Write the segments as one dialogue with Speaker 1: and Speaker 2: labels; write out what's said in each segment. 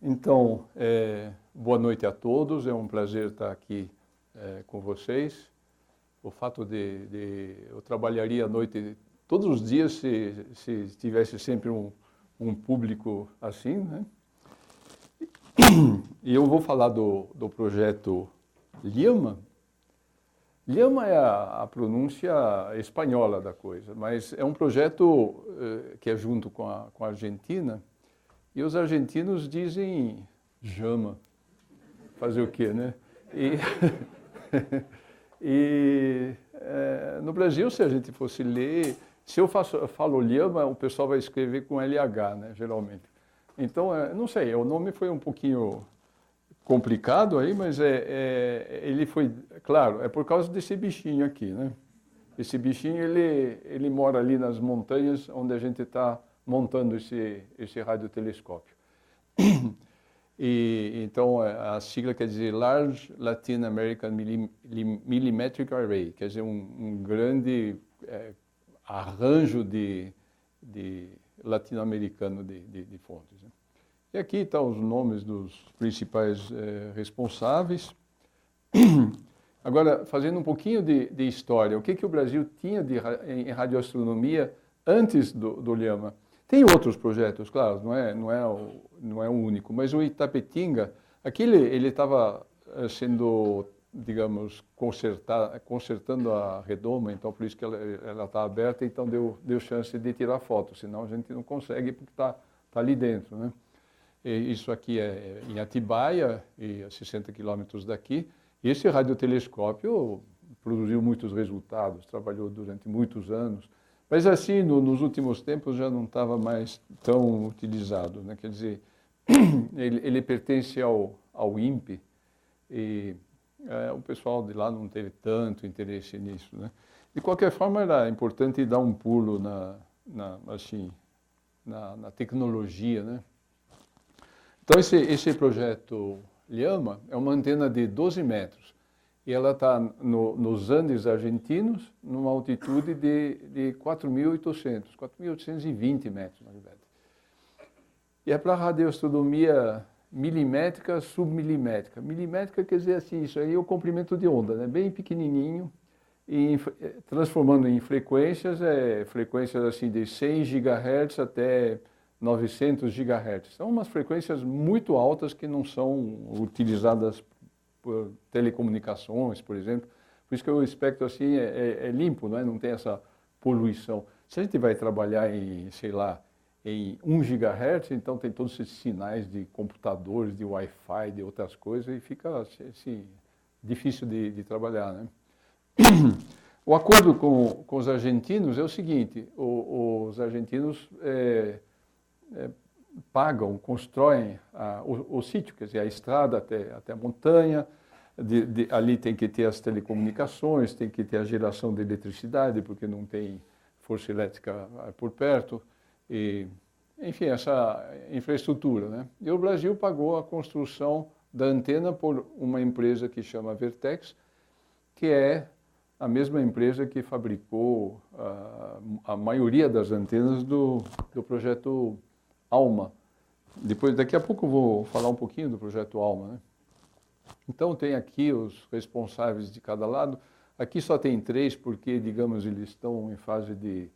Speaker 1: Então, boa noite a todos, é um prazer estar aqui com vocês. O fato eu trabalharia à noite todos os dias se tivesse sempre um público assim, né? E eu vou falar do projeto Llama. Llama é a pronúncia espanhola da coisa, mas é um projeto que é junto com a Argentina, e os argentinos dizem Jama. Fazer o quê, né? No Brasil, se a gente fosse ler, se eu falo Llama, o pessoal vai escrever com LH, né, geralmente. Então, não sei, o nome foi um pouquinho complicado aí, mas ele foi, claro, é por causa desse bichinho aqui, né? Esse bichinho, ele mora ali nas montanhas onde a gente está montando esse radiotelescópio. Então, a sigla quer dizer Large Latin American Millimetric Array, quer dizer, um grande arranjo de latino-americano de fontes, né? E aqui estão os nomes dos principais responsáveis. Agora, fazendo um pouquinho de história, o que o Brasil tinha em radioastronomia antes do Llama? Tem outros projetos, claro, não é o único, mas o Itapetinga, aqui ele estava sendo, digamos, consertando a redoma, então por isso que ela está aberta, então deu chance de tirar foto, senão a gente não consegue porque está ali dentro, né? E isso aqui é em Atibaia, a 60 quilômetros daqui. E esse radiotelescópio produziu muitos resultados, trabalhou durante muitos anos, mas assim, nos últimos tempos já não estava mais tão utilizado, né? Quer dizer, ele pertence ao INPE e o pessoal de lá não teve tanto interesse nisso, né? De qualquer forma, era importante dar um pulo na tecnologia, né? Então, esse projeto Llama é uma antena de 12 metros e ela está nos Andes argentinos, numa altitude de 4.820 metros, na verdade. E é para radioastronomia milimétrica, submilimétrica. Milimétrica quer dizer assim, isso aí é o comprimento de onda, né? Bem pequenininho, e transformando em frequências assim de 100 GHz até 900 GHz. São umas frequências muito altas que não são utilizadas por telecomunicações, por exemplo. Por isso que o espectro assim é limpo, não tem essa poluição. Se a gente vai trabalhar em, sei lá, em 1 GHz, então tem todos esses sinais de computadores, de Wi-Fi, de outras coisas, e fica assim, difícil de trabalhar, né? O acordo com os argentinos é o seguinte: os argentinos pagam, constroem o sítio, quer dizer, a estrada até a montanha, ali tem que ter as telecomunicações, tem que ter a geração de eletricidade, porque não tem força elétrica por perto, e, enfim, essa infraestrutura, né? E o Brasil pagou a construção da antena por uma empresa que chama Vertex, que é a mesma empresa que fabricou a maioria das antenas do projeto ALMA. Daqui a pouco eu vou falar um pouquinho do projeto ALMA, né? Então tem aqui os responsáveis de cada lado. Aqui só tem 3 porque, digamos, eles estão em fase de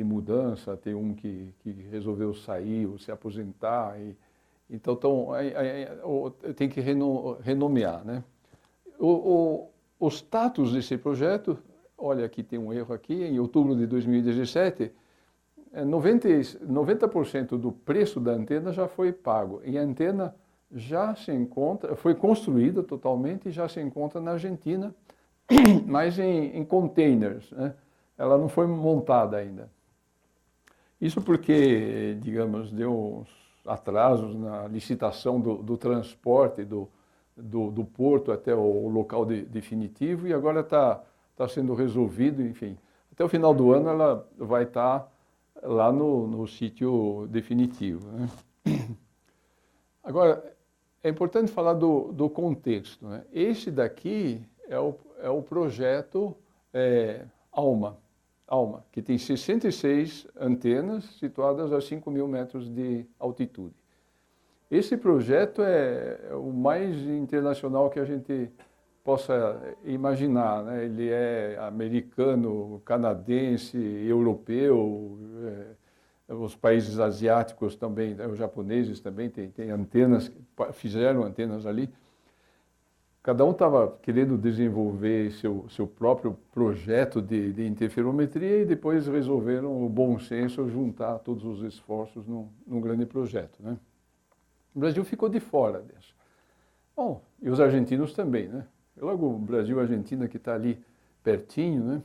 Speaker 1: mudança. Tem um que resolveu sair ou se aposentar. Então tem que renomear, né? O status desse projeto, olha, aqui tem um erro aqui, em outubro de 2017, 90% do preço da antena já foi pago. E a antena já foi construída totalmente e já se encontra na Argentina, mas em containers, né? Ela não foi montada ainda. Isso porque, digamos, deu uns atrasos na licitação do transporte do porto até o local definitivo, e agora está sendo resolvido, enfim. Até o final do ano ela vai estar lá no sítio definitivo, né? Agora, é importante falar do contexto, né? Este daqui é o projeto ALMA, que tem 66 antenas situadas a 5.000 metros de altitude. Esse projeto é o mais internacional que a gente possa imaginar, né? Ele é americano, canadense, europeu, os países asiáticos também, né? Os japoneses também têm antenas, fizeram antenas ali. Cada um estava querendo desenvolver seu próprio projeto de interferometria e depois resolveram, o bom senso, juntar todos os esforços num grande projeto, né? O Brasil ficou de fora disso. Bom, e os argentinos também, né? Logo o Brasil e a Argentina que está ali pertinho, né?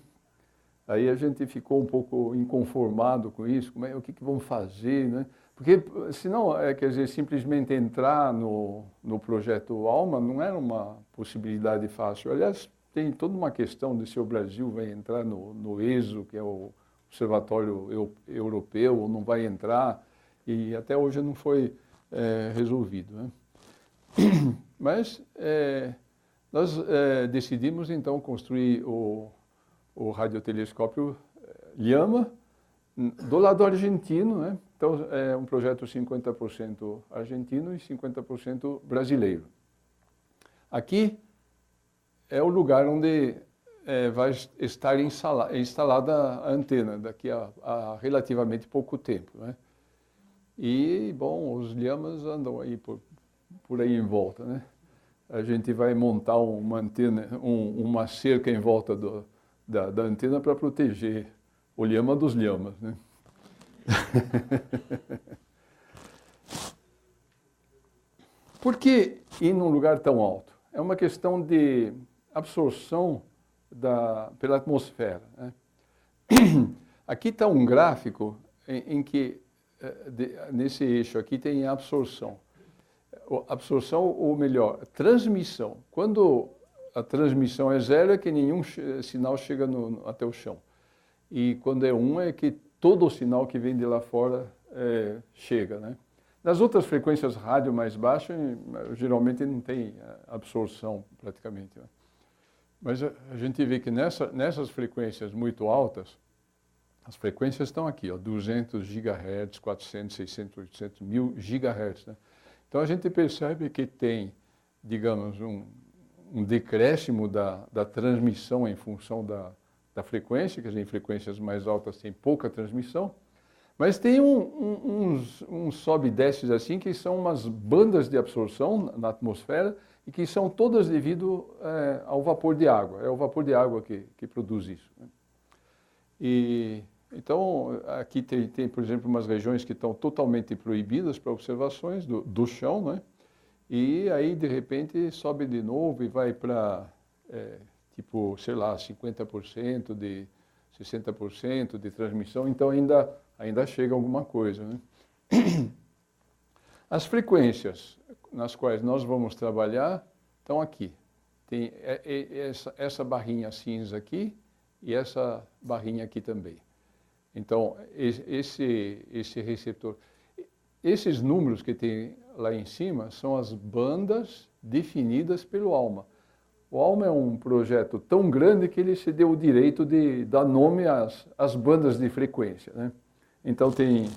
Speaker 1: Aí a gente ficou um pouco inconformado com isso, o que vamos fazer, né? Porque senão, quer dizer, simplesmente entrar no projeto ALMA não era uma possibilidade fácil. Aliás, tem toda uma questão de se o Brasil vai entrar no ESO, que é o Observatório Europeu, ou não vai entrar, e até hoje não foi resolvido, né? Mas nós decidimos então construir o radiotelescópio Llama do lado argentino, né? Então é um projeto 50% argentino e 50% brasileiro. Aqui é o lugar onde vai estar instalada a antena daqui a relativamente pouco tempo, né? E, bom, os Llamas andam aí por aí em volta, né? A gente vai montar uma antena, uma cerca em volta da antena para proteger o Llama dos Llamas, né? Por que ir num lugar tão alto? É uma questão de absorção pela atmosfera, né? Aqui está um gráfico em que, nesse eixo aqui, tem a absorção. Absorção, ou melhor, transmissão. Quando a transmissão é zero, é que nenhum sinal chega até o chão. E quando é 1, é que todo o sinal que vem de lá fora chega, né? Nas outras frequências rádio mais baixas, geralmente não tem absorção praticamente, né? Mas a gente vê que nessas frequências muito altas, as frequências estão aqui, ó, 200 GHz, 400, 600, 800, 1000 GHz, né? Então a gente percebe que tem, digamos, um decréscimo da transmissão em função da frequência, quer dizer, em frequências mais altas tem pouca transmissão, mas tem uns sobe e desces assim, que são umas bandas de absorção na atmosfera e que são todas devido ao vapor de água. É o vapor de água que produz isso, né? E então, aqui tem, por exemplo, umas regiões que estão totalmente proibidas para observações do chão, né? E aí, de repente, sobe de novo e vai para, tipo, sei lá, 50%, 60% de transmissão, então ainda chega alguma coisa, né? As frequências nas quais nós vamos trabalhar estão aqui. Tem essa barrinha cinza aqui e essa barrinha aqui também. Então, esse receptor, esses números que tem lá em cima são as bandas definidas pelo ALMA. O ALMA é um projeto tão grande que ele se deu o direito de dar nome às bandas de frequência, né? Então tem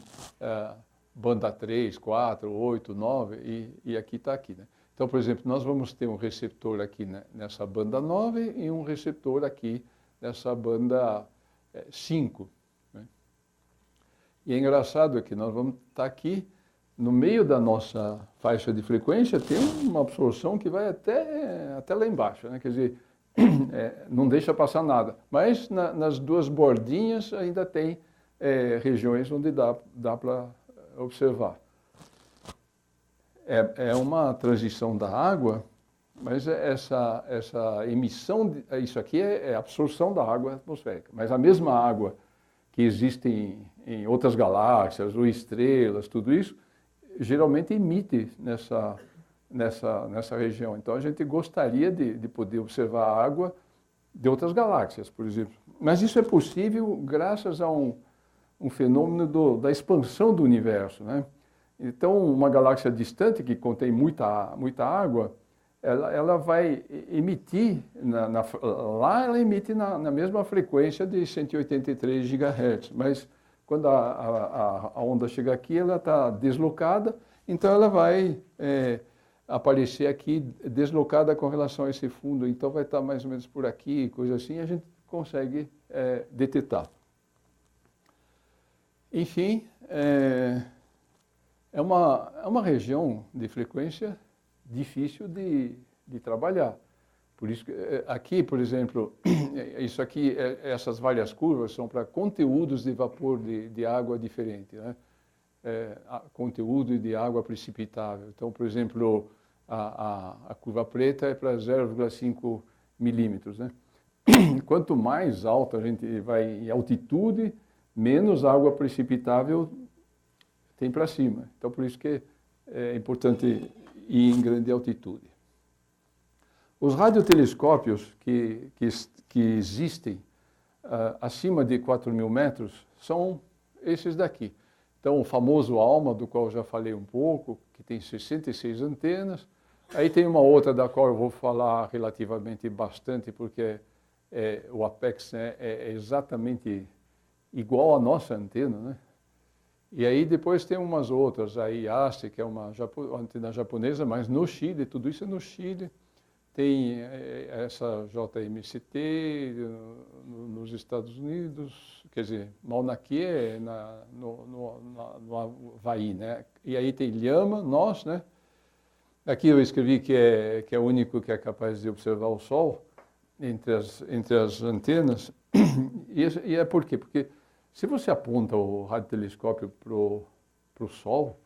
Speaker 1: banda 3, 4, 8, 9 e aqui está aqui, né? Então, por exemplo, nós vamos ter um receptor aqui, né, nessa banda 9 e um receptor aqui nessa banda 5. E é engraçado que nós vamos estar aqui, no meio da nossa faixa de frequência, tem uma absorção que vai até lá embaixo, né? Quer dizer, não deixa passar nada. Mas nas duas bordinhas ainda tem regiões onde dá para observar. É uma transição da água, mas essa emissão, isso aqui é absorção da água atmosférica. Mas a mesma água que existe em outras galáxias ou estrelas, tudo isso, geralmente emite nessa região. Então a gente gostaria de poder observar a água de outras galáxias, por exemplo. Mas isso é possível graças a um fenômeno da expansão do universo, né? Então, uma galáxia distante que contém muita água, ela vai emitir, lá ela emite na mesma frequência de 183 GHz, mas quando a onda chega aqui, ela está deslocada Então ela vai aparecer aqui deslocada com relação a esse fundo, então vai estar mais ou menos por aqui, coisa assim, e a gente consegue detectar. Enfim, é uma região de frequência difícil de trabalhar. Por isso que aqui, por exemplo, isso aqui, essas várias curvas são para conteúdos de vapor de água diferente, né? Conteúdo de água precipitável. Então, por exemplo, a curva preta é para 0,5 milímetros, né? Quanto mais alto a gente vai em altitude, menos água precipitável tem para cima. Então, por isso que é importante ir em grande altitude. Os radiotelescópios que existem acima de 4.000 metros são esses daqui. Então, o famoso ALMA, do qual eu já falei um pouco, que tem 66 antenas. Aí tem uma outra da qual eu vou falar relativamente bastante, porque o APEX, né, é exatamente igual à nossa antena, né? E aí depois tem umas outras, a IAST, que é uma antena japonesa, mas no Chile, tudo isso é no Chile. Tem essa JMCT nos Estados Unidos, quer dizer, Mauna Kea no Havaí, né? E aí tem Lhama, nós, né? Aqui eu escrevi que é o único que é capaz de observar o Sol entre as antenas. E é por quê? Porque se você aponta o radiotelescópio para o Sol,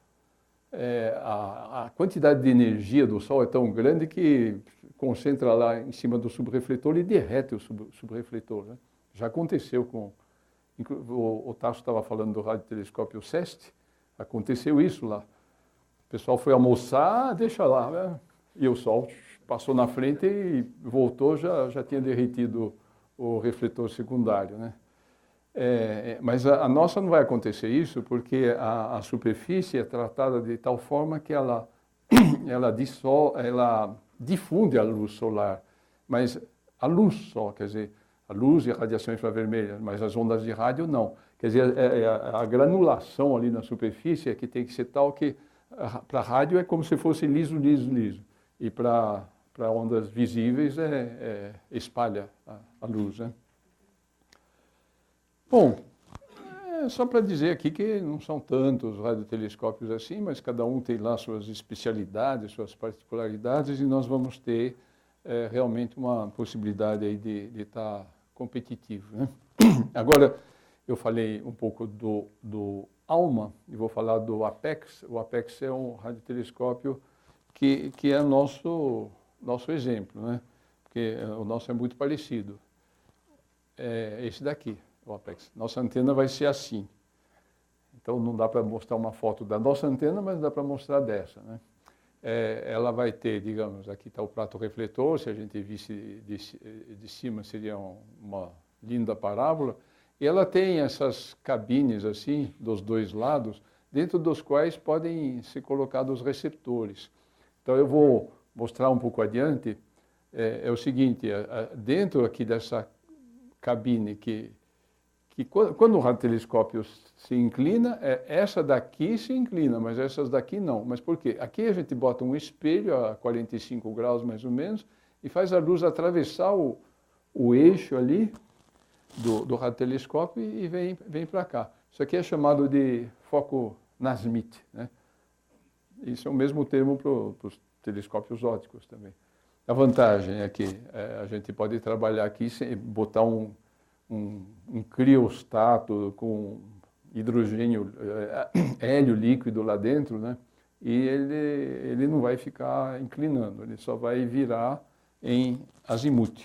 Speaker 1: a quantidade de energia do Sol é tão grande que concentra lá em cima do subrefletor e derrete o subrefletor, né? Já aconteceu com... O Tasso estava falando do radiotelescópio SEST, aconteceu isso lá. O pessoal foi almoçar, deixa lá, né? E o Sol passou na frente e voltou, já tinha derretido o refletor secundário, né? Mas a nossa não vai acontecer isso, porque a superfície é tratada de tal forma que ela difunde a luz solar, mas a luz só, quer dizer, a luz e a radiação infravermelha, mas as ondas de rádio não. Quer dizer, a granulação ali na superfície é que tem que ser tal que para a rádio é como se fosse liso, liso, liso. E para ondas visíveis espalha a luz, né? Bom, só para dizer aqui que não são tantos radiotelescópios assim, mas cada um tem lá suas especialidades, suas particularidades, e nós vamos ter realmente uma possibilidade aí de estar competitivo, né? Agora, eu falei um pouco do ALMA e vou falar do APEX. O APEX é um radiotelescópio que é nosso exemplo, né? Porque o nosso é muito parecido. Esse daqui, o APEX. Nossa antena vai ser assim. Então não dá para mostrar uma foto da nossa antena, mas dá para mostrar dessa, né? Ela vai ter, digamos, aqui está o prato refletor, se a gente visse de cima seria uma linda parábola, e ela tem essas cabines assim, dos dois lados, dentro dos quais podem ser colocados receptores. Então eu vou mostrar um pouco adiante, é o seguinte, dentro aqui dessa cabine que quando o radiotelescópio se inclina, essa daqui se inclina, mas essas daqui não. Mas por quê? Aqui a gente bota um espelho a 45 graus mais ou menos e faz a luz atravessar o eixo ali do radiotelescópio e vem para cá. Isso aqui é chamado de foco Nasmyth, né? Isso é o mesmo termo para os telescópios ópticos também. A vantagem é que a gente pode trabalhar aqui sem botar um criostato com hidrogênio, hélio líquido lá dentro, né? E ele não vai ficar inclinando, ele só vai virar em azimuth.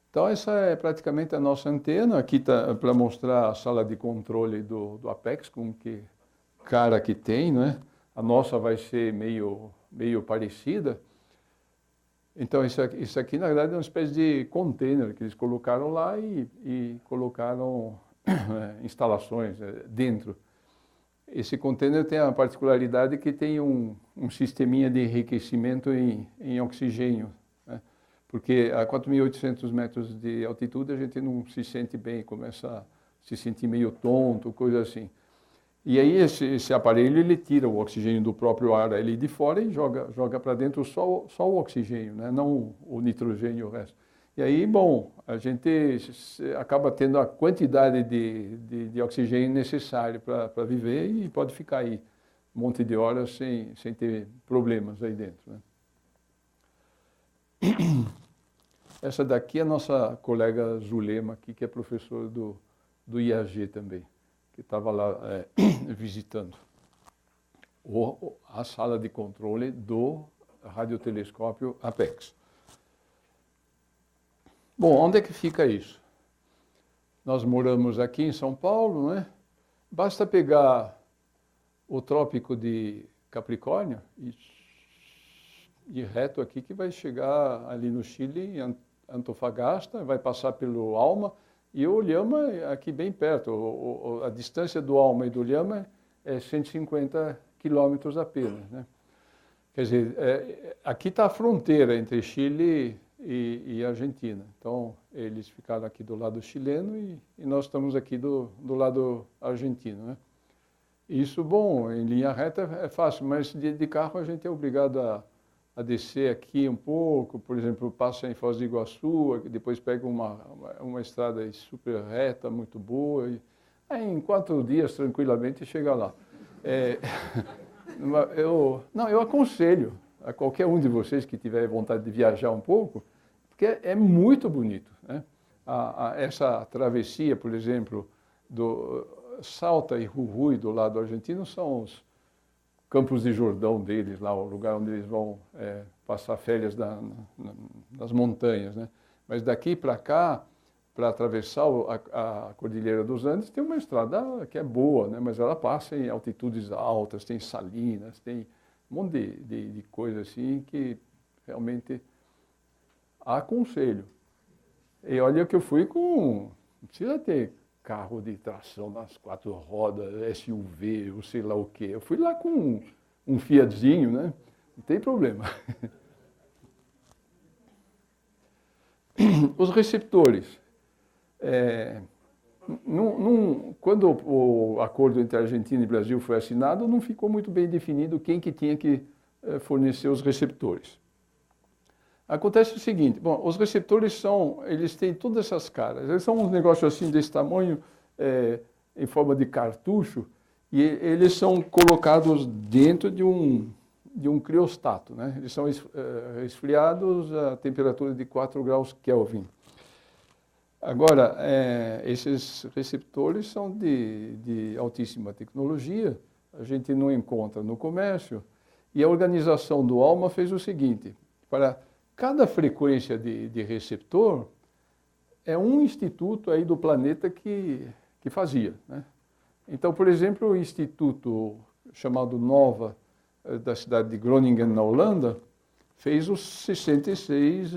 Speaker 1: Então essa é praticamente a nossa antena. Aqui está para mostrar a sala de controle do APEX, com que cara que tem, né? A nossa vai ser meio parecida. Então, isso aqui, na verdade, é uma espécie de container que eles colocaram lá e colocaram instalações dentro. Esse container tem a particularidade que tem um sisteminha de enriquecimento em oxigênio, né? Porque a 4.800 metros de altitude a gente não se sente bem, começa a se sentir meio tonto, coisa assim. E aí esse aparelho ele tira o oxigênio do próprio ar ali de fora e joga para dentro só o oxigênio, né? Não o nitrogênio e o resto. E aí, bom, a gente acaba tendo a quantidade de oxigênio necessário para viver e pode ficar aí um monte de horas sem ter problemas aí dentro, né? Essa daqui é a nossa colega Zulema aqui, que é professora do IAG também, que estava lá visitando a sala de controle do radiotelescópio Apex. Bom, onde é que fica isso? Nós moramos aqui em São Paulo, né? Basta pegar o Trópico de Capricórnio e reto aqui que vai chegar ali no Chile, em Antofagasta, vai passar pelo Alma, e o Olhama aqui bem perto. A distância do Alma e do Olhama é 150 quilômetros apenas, né? Quer dizer, aqui está a fronteira entre Chile e Argentina. Então, eles ficaram aqui do lado chileno e nós estamos aqui do lado argentino, né? Isso, bom, em linha reta é fácil, mas de carro a gente é obrigado a descer aqui um pouco, por exemplo, passa em Foz do Iguaçu, depois pega uma estrada super reta, muito boa, e aí em 4 dias, tranquilamente, chega lá. Eu aconselho a qualquer um de vocês que tiver vontade de viajar um pouco, porque é muito bonito, né? Essa travessia, por exemplo, do Salta e Jujuy, do lado argentino, são os Campos de Jordão deles, lá o lugar onde eles vão passar férias nas montanhas, né? Mas daqui para cá, para atravessar a Cordilheira dos Andes, tem uma estrada que é boa, né? Mas ela passa em altitudes altas, tem salinas, tem um monte de coisa assim que realmente aconselho. E olha que eu fui com... Não precisa ter carro de tração nas 4 rodas, SUV, ou sei lá o quê. Eu fui lá com um Fiatzinho, né? Não tem problema. Os receptores. Quando o acordo entre Argentina e Brasil foi assinado, não ficou muito bem definido quem que tinha que fornecer os receptores. Acontece o seguinte, bom, os receptores eles têm todas essas caras, eles são uns negócios assim desse tamanho, em forma de cartucho, e eles são colocados dentro de um criostato, né? Eles são resfriados a temperatura de 4 graus Kelvin. Agora, esses receptores são de altíssima tecnologia, a gente não encontra no comércio, e a organização do ALMA fez o seguinte, para cada frequência de receptor, é um instituto aí do planeta que fazia, né? Então, por exemplo, o instituto chamado NOVA, da cidade de Groningen, na Holanda, fez os 66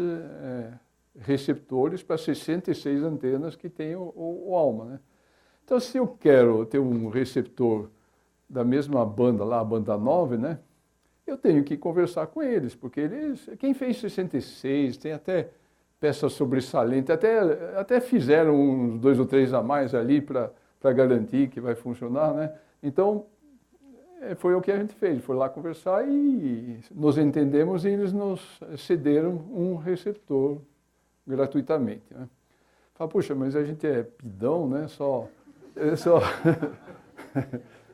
Speaker 1: receptores para 66 antenas que tem o ALMA, né? Então, se eu quero ter um receptor da mesma banda lá, a banda 9, né? Eu tenho que conversar com eles, porque quem fez 66, tem até peças sobressalentes, até fizeram uns 2 ou 3 a mais ali para garantir que vai funcionar, né? Então, foi o que a gente fez, foi lá conversar e nos entendemos e eles nos cederam um receptor gratuitamente, né? Fala, puxa, mas a gente é pidão, né? Só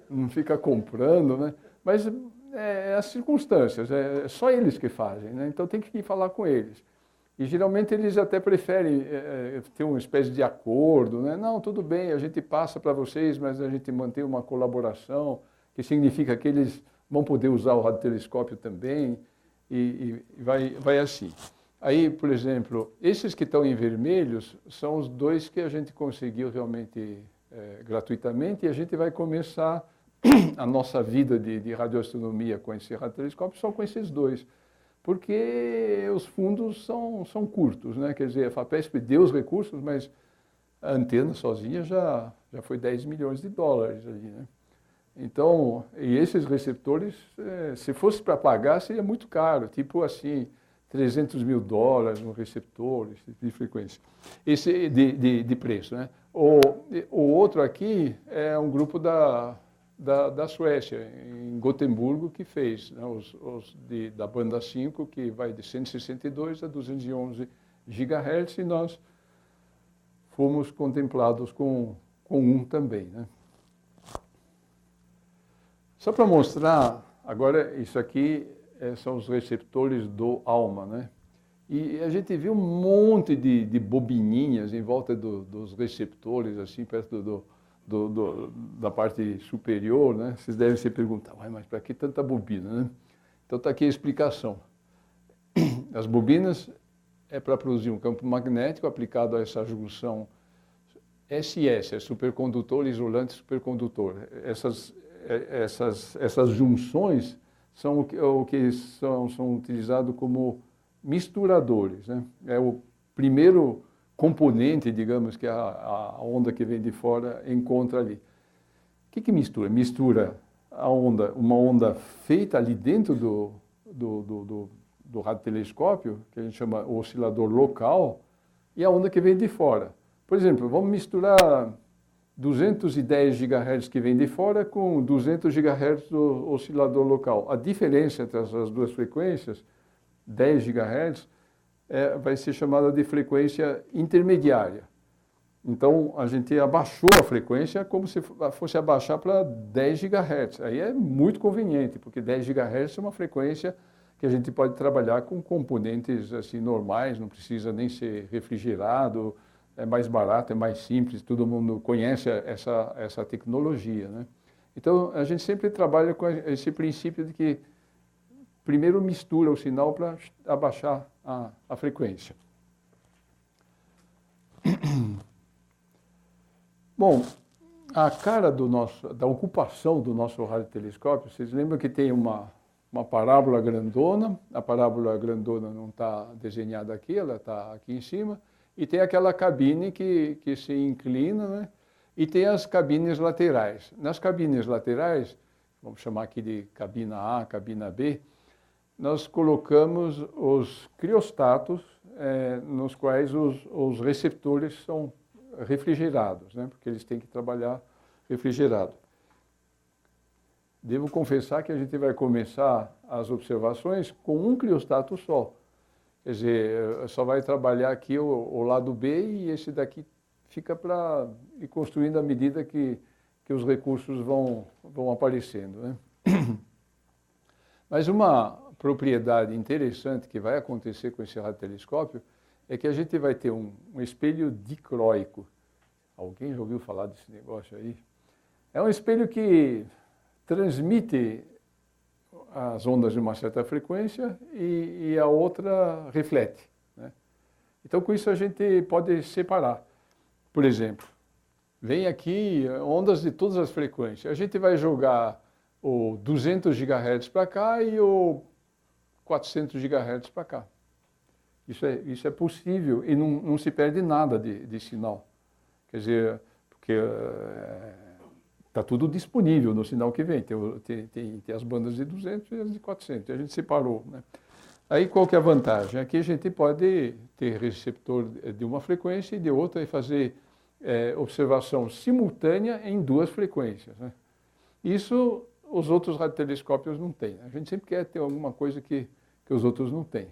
Speaker 1: não fica comprando, né? Mas as circunstâncias, só eles que fazem, né? Então tem que ir falar com eles. E geralmente eles até preferem ter uma espécie de acordo, né? Não, tudo bem, a gente passa para vocês, mas a gente mantém uma colaboração, que significa que eles vão poder usar o radiotelescópio também, e vai assim. Aí, por exemplo, esses que estão em vermelhos são os 2 que a gente conseguiu realmente gratuitamente, e a gente vai começar a nossa vida de radioastronomia com esse radiotelescópio só com esses 2, porque os fundos são curtos, né? Quer dizer, a FAPESP deu os recursos, mas a antena sozinha já foi 10 milhões de dólares ali, né? Então, e esses receptores, se fosse para pagar, seria muito caro, tipo assim, 300 mil dólares no receptor, esse tipo de frequência, de preço, né? O outro aqui é um grupo da da Suécia, em Gotemburgo, que fez, né, da banda 5, que vai de 162 a 211 GHz, e nós fomos contemplados com um também, né? Só para mostrar, agora isso aqui são os receptores do ALMA, né? E a gente viu um monte de bobininhas em volta dos receptores, assim, perto da parte superior, né? Vocês devem se perguntar, mas para que tanta bobina, né? Então está aqui a explicação. As bobinas é para produzir um campo magnético aplicado a essa junção SS, é supercondutor, isolante, supercondutor. Essas junções são o que são utilizados como misturadores, né? É o primeiro componente, digamos, que a onda que vem de fora encontra ali. O que mistura? Mistura uma onda feita ali dentro do radiotelescópio, que a gente chama oscilador local, e a onda que vem de fora. Por exemplo, vamos misturar 210 GHz que vem de fora com 200 GHz do oscilador local. A diferença entre essas duas frequências, 10 GHz, vai ser chamada de frequência intermediária. Então, a gente abaixou a frequência como se fosse abaixar para 10 GHz. Aí é muito conveniente, porque 10 GHz é uma frequência que a gente pode trabalhar com componentes assim normais, não precisa nem ser refrigerado, é mais barato, é mais simples, todo mundo conhece essa tecnologia, né? Então, a gente sempre trabalha com esse princípio de que primeiro mistura o sinal para abaixar a frequência. Bom, a cara da ocupação do nosso radiotelescópio, vocês lembram que tem uma parábola grandona, a parábola grandona não está desenhada aqui, ela está aqui em cima, e tem aquela cabine que se inclina, né? E tem as cabines laterais. Nas cabines laterais, vamos chamar aqui de cabina A, cabina B, nós colocamos os criostatos, nos quais os receptores são refrigerados, né? Porque eles têm que trabalhar refrigerado. Devo confessar que a gente vai começar as observações com um criostato só. Quer dizer, só vai trabalhar aqui o lado B e esse daqui fica para ir construindo à medida que os recursos vão aparecendo, né? Mas uma propriedade interessante que vai acontecer com esse radiotelescópio é que a gente vai ter um espelho dicróico. Alguém já ouviu falar desse negócio aí? É um espelho que transmite as ondas de uma certa frequência e a outra reflete, né? Então, com isso, a gente pode separar. Por exemplo, vem aqui ondas de todas as frequências. A gente vai jogar o 200 GHz para cá e o 400 GHz para cá. Isso é possível e não se perde nada de sinal. Quer dizer, porque está tudo disponível no sinal que vem. Tem as bandas de 200 e as de 400. A gente separou, né? Aí qual que é a vantagem? Aqui a gente pode ter receptor de uma frequência e de outra e fazer observação simultânea em duas frequências, né? Isso os outros radiotelescópios não têm. A gente sempre quer ter alguma coisa que os outros não têm.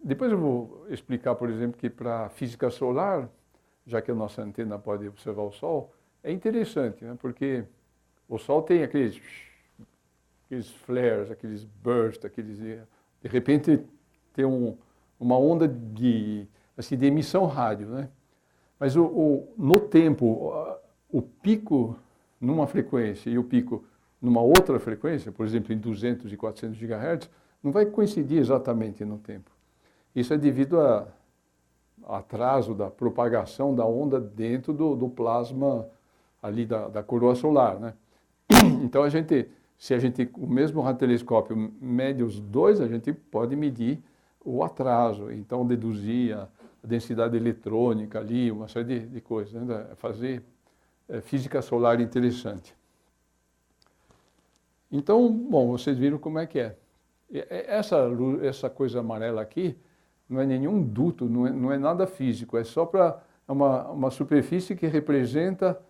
Speaker 1: Depois eu vou explicar, por exemplo, que para física solar, já que a nossa antena pode observar o Sol, é interessante, né? Porque o Sol tem aqueles flares, aqueles bursts, de repente tem uma onda de emissão rádio, né? Mas no tempo, o pico numa frequência e o pico numa outra frequência, por exemplo, em 200 e 400 GHz, não vai coincidir exatamente no tempo. Isso é devido ao atraso da propagação da onda dentro do plasma ali da coroa solar, né? Então, se a gente, o mesmo radiotelescópio mede os dois, a gente pode medir o atraso, então deduzir a densidade eletrônica ali, uma série de coisas, né? Fazer física solar interessante. Então, bom, vocês viram como é que é. Essa coisa amarela aqui não é nenhum duto, não é nada físico, é só para uma superfície que representa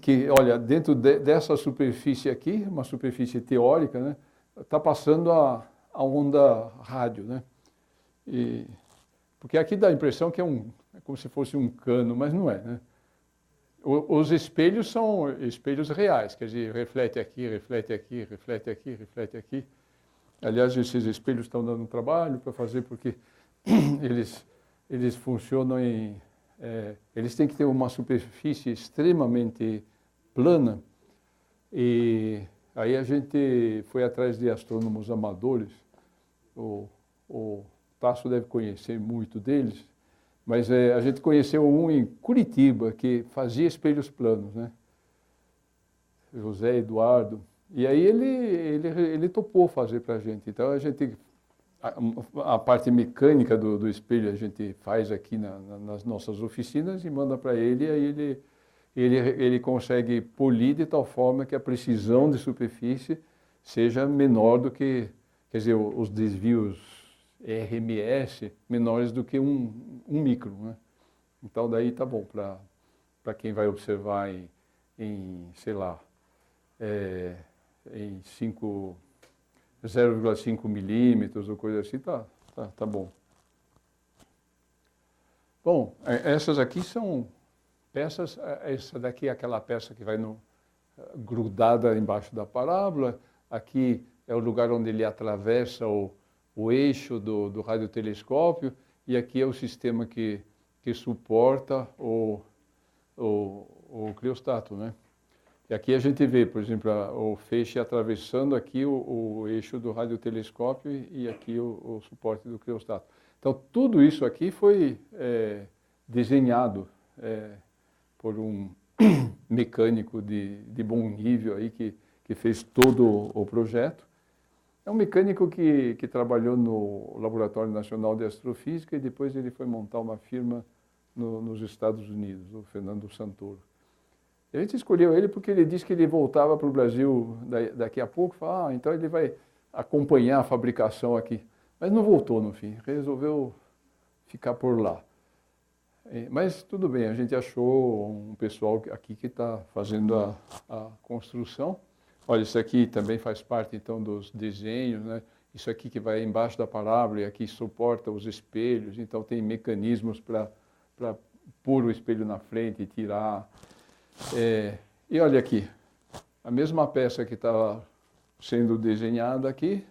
Speaker 1: que, olha, dentro dessa superfície aqui, uma superfície teórica, né, está passando a onda rádio, né? Porque aqui dá a impressão que é como se fosse um cano, mas não é, né? Os espelhos são espelhos reais, quer dizer, reflete aqui, reflete aqui, reflete aqui, reflete aqui. Aliás, esses espelhos estão dando trabalho para fazer, porque eles funcionam eles têm que ter uma superfície extremamente plana, e aí a gente foi atrás de astrônomos amadores, o Tasso deve conhecer muito deles, mas a gente conheceu um em Curitiba que fazia espelhos planos, né? José Eduardo. E aí ele topou fazer para a gente. Então a parte mecânica do espelho a gente faz aqui nas nossas oficinas e manda para ele, e aí ele consegue polir de tal forma que a precisão de superfície seja menor do que, quer dizer, os desvios RMS menores do que um micro, né? Então daí tá bom para quem vai observar sei lá, em 0,5 milímetros ou coisa assim, tá bom. Bom, essas aqui são peças, essa daqui é aquela peça que vai grudada embaixo da parábola, aqui é o lugar onde ele atravessa o eixo do radiotelescópio, e aqui é o sistema que suporta o criostat, né? E aqui a gente vê, por exemplo, o feixe atravessando aqui o eixo do radiotelescópio e aqui o suporte do criostat. Então, tudo isso aqui foi desenhado por um mecânico de bom nível aí que fez todo o projeto. É um mecânico que trabalhou no Laboratório Nacional de Astrofísica e depois ele foi montar uma firma nos Estados Unidos, o Fernando Santoro. E a gente escolheu ele porque ele disse que ele voltava para o Brasil daqui a pouco, falou, então ele vai acompanhar a fabricação aqui. Mas não voltou no fim, resolveu ficar por lá. Mas tudo bem, a gente achou um pessoal aqui que está fazendo a construção. Olha, isso aqui também faz parte, então, dos desenhos, né? Isso aqui que vai embaixo da parábola e aqui suporta os espelhos, então tem mecanismos para pôr o espelho na frente e tirar. E olha aqui, a mesma peça que estava sendo desenhada aqui,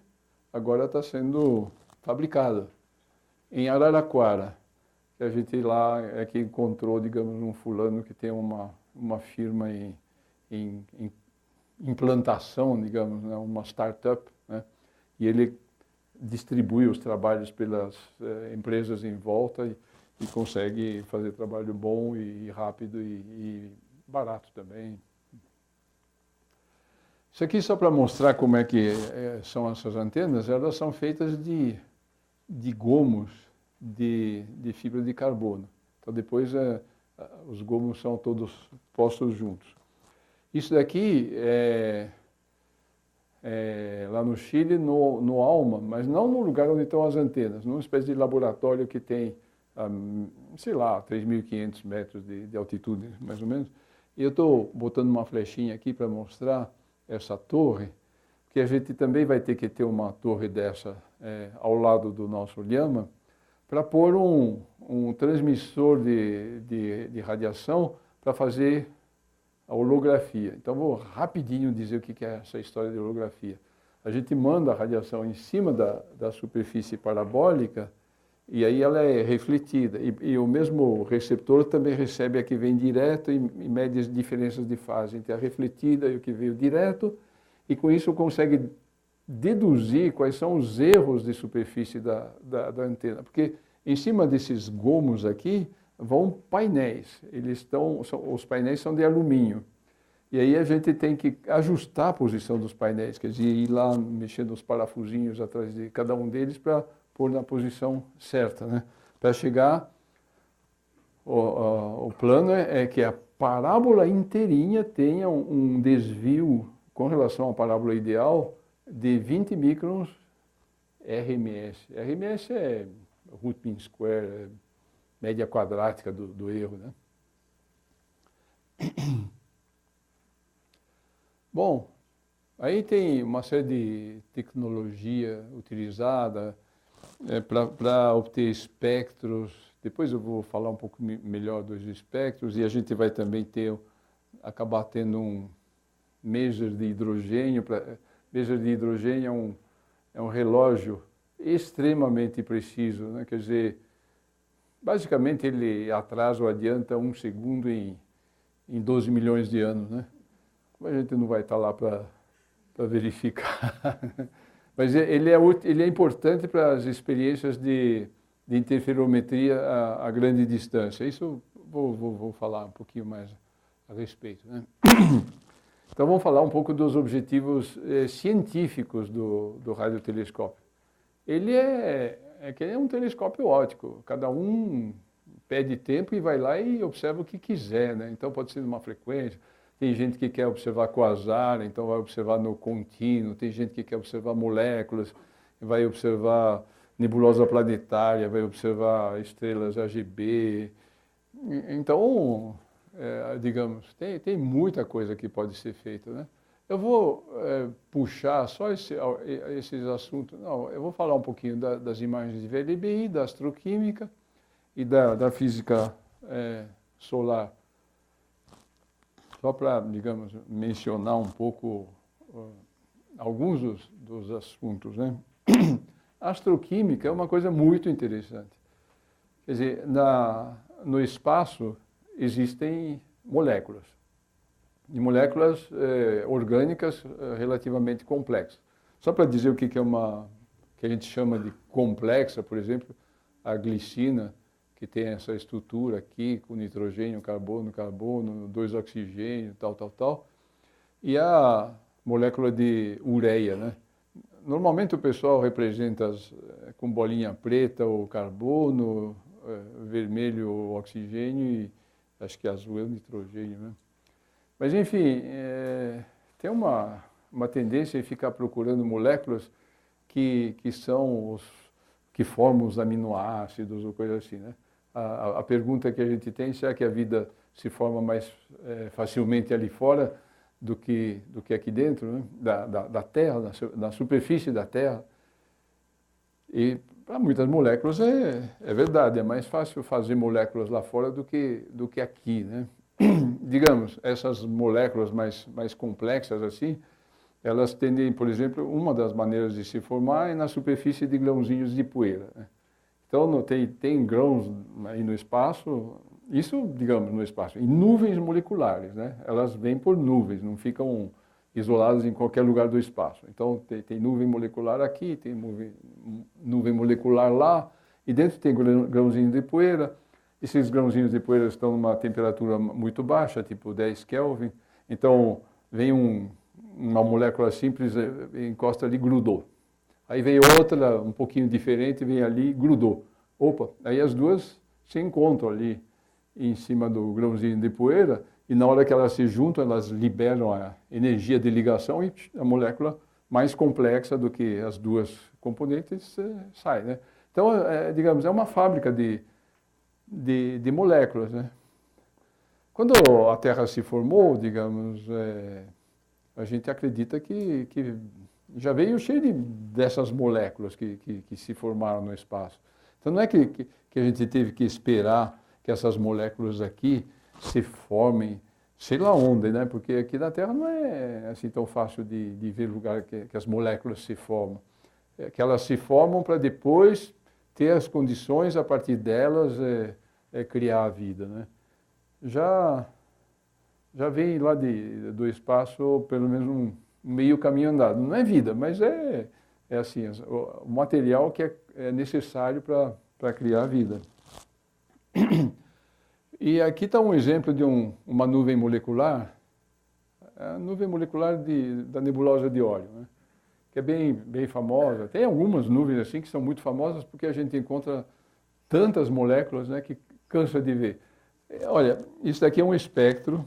Speaker 1: agora está sendo fabricada. Em Araraquara, que a gente lá que encontrou, digamos, um fulano que tem uma firma em implantação, digamos, né, uma startup, né, e ele distribui os trabalhos pelas empresas em volta e consegue fazer trabalho bom e rápido e barato também. Isso aqui só para mostrar como é que são essas antenas. Elas são feitas de gomos de fibra de carbono. Então depois os gomos são todos postos juntos. Isso daqui é lá no Chile, no ALMA, mas não no lugar onde estão as antenas, numa espécie de laboratório que tem, sei lá, 3.500 metros de altitude, mais ou menos. E eu estou botando uma flechinha aqui para mostrar essa torre, que a gente também vai ter que ter uma torre dessa ao lado do nosso Llama, para pôr um transmissor de radiação para fazer a holografia. Então, vou rapidinho dizer o que é essa história de holografia. A gente manda a radiação em cima da superfície parabólica e aí ela é refletida. E o mesmo receptor também recebe a que vem direto e mede as diferenças de fase entre a refletida e o que veio direto, e com isso consegue deduzir quais são os erros de superfície da antena. Porque em cima desses gomos aqui vão painéis. Os painéis são de alumínio. E aí a gente tem que ajustar a posição dos painéis, quer dizer, ir lá mexendo os parafusinhos atrás de cada um deles para pôr na posição certa, né? Para chegar, o plano é que a parábola inteirinha tenha um desvio com relação à parábola ideal de 20 microns RMS. RMS é root mean square, média quadrática do erro, né? Bom, aí tem uma série de tecnologia utilizada para obter espectros. Depois eu vou falar um pouco melhor dos espectros e a gente vai também acabar tendo um Maser de hidrogênio. Maser de hidrogênio é um relógio extremamente preciso, né? Quer dizer, basicamente ele atrasa ou adianta 1 segundo em 12 milhões de anos, né? A gente não vai estar lá para verificar. Mas ele é importante para as experiências de interferometria a grande distância. Isso vou falar um pouquinho mais a respeito, né? Então vamos falar um pouco dos objetivos científicos do radiotelescópio. Ele é um telescópio óptico. Cada um pede tempo e vai lá e observa o que quiser, né? Então pode ser numa frequência. Tem gente que quer observar quasar, então vai observar no contínuo. Tem gente que quer observar moléculas, vai observar nebulosa planetária, vai observar estrelas AGB. Então, digamos, tem muita coisa que pode ser feita, né? Eu vou puxar só esses assuntos. Não, eu vou falar um pouquinho das imagens de VLBI, da astroquímica e da física solar. Só para, digamos, mencionar um pouco alguns dos assuntos, né? A astroquímica é uma coisa muito interessante. Quer dizer, no espaço existem moléculas, e moléculas orgânicas relativamente complexas. Só para dizer o que que a gente chama de complexa, por exemplo, a glicina, que tem essa estrutura aqui, com nitrogênio, carbono, 2 oxigênio, tal. E a molécula de ureia, né? Normalmente o pessoal representa com bolinha preta o carbono, vermelho o oxigênio e acho que azul é o nitrogênio, né? Mas enfim, tem uma tendência em ficar procurando moléculas que formam os aminoácidos ou coisa assim, né? A pergunta que a gente tem, será que a vida se forma mais facilmente ali fora do que aqui dentro, né? da Terra, na superfície da Terra? E para muitas moléculas é verdade, é mais fácil fazer moléculas lá fora do que aqui, né? Digamos, essas moléculas mais complexas assim, elas tendem, por exemplo, uma das maneiras de se formar é na superfície de grãozinhos de poeira, né? Então, tem grãos aí no espaço, isso, digamos, no espaço, em nuvens moleculares, né? Elas vêm por nuvens, não ficam isoladas em qualquer lugar do espaço. Então, tem nuvem molecular aqui, tem nuvem molecular lá, e dentro tem grãozinhos de poeira. Esses grãozinhos de poeira estão numa temperatura muito baixa, tipo 10 Kelvin. Então, vem uma molécula simples, encosta ali, grudou. Aí veio outra, um pouquinho diferente, vem ali, grudou. Opa, aí as duas se encontram ali em cima do grãozinho de poeira e na hora que elas se juntam, elas liberam a energia de ligação e a molécula mais complexa do que as duas componentes sai, né? Então, digamos, é uma fábrica de moléculas, né? Quando a Terra se formou, digamos, a gente acredita que já veio cheio dessas moléculas que se formaram no espaço. Então não é que a gente teve que esperar que essas moléculas aqui se formem, sei lá onde, né? Porque aqui na Terra não é assim tão fácil de ver lugar que as moléculas se formam. É que elas se formam para depois ter as condições, a partir delas, criar a vida, né? Já vem lá do espaço pelo menos um meio caminho andado. Não é vida, mas é assim, o material que é necessário para criar a vida. E aqui está um exemplo de uma nuvem molecular, a nuvem molecular da nebulosa de Órion, né? Que é bem famosa. Tem algumas nuvens assim que são muito famosas porque a gente encontra tantas moléculas, né, que cansa de ver. Olha, isso daqui é um espectro.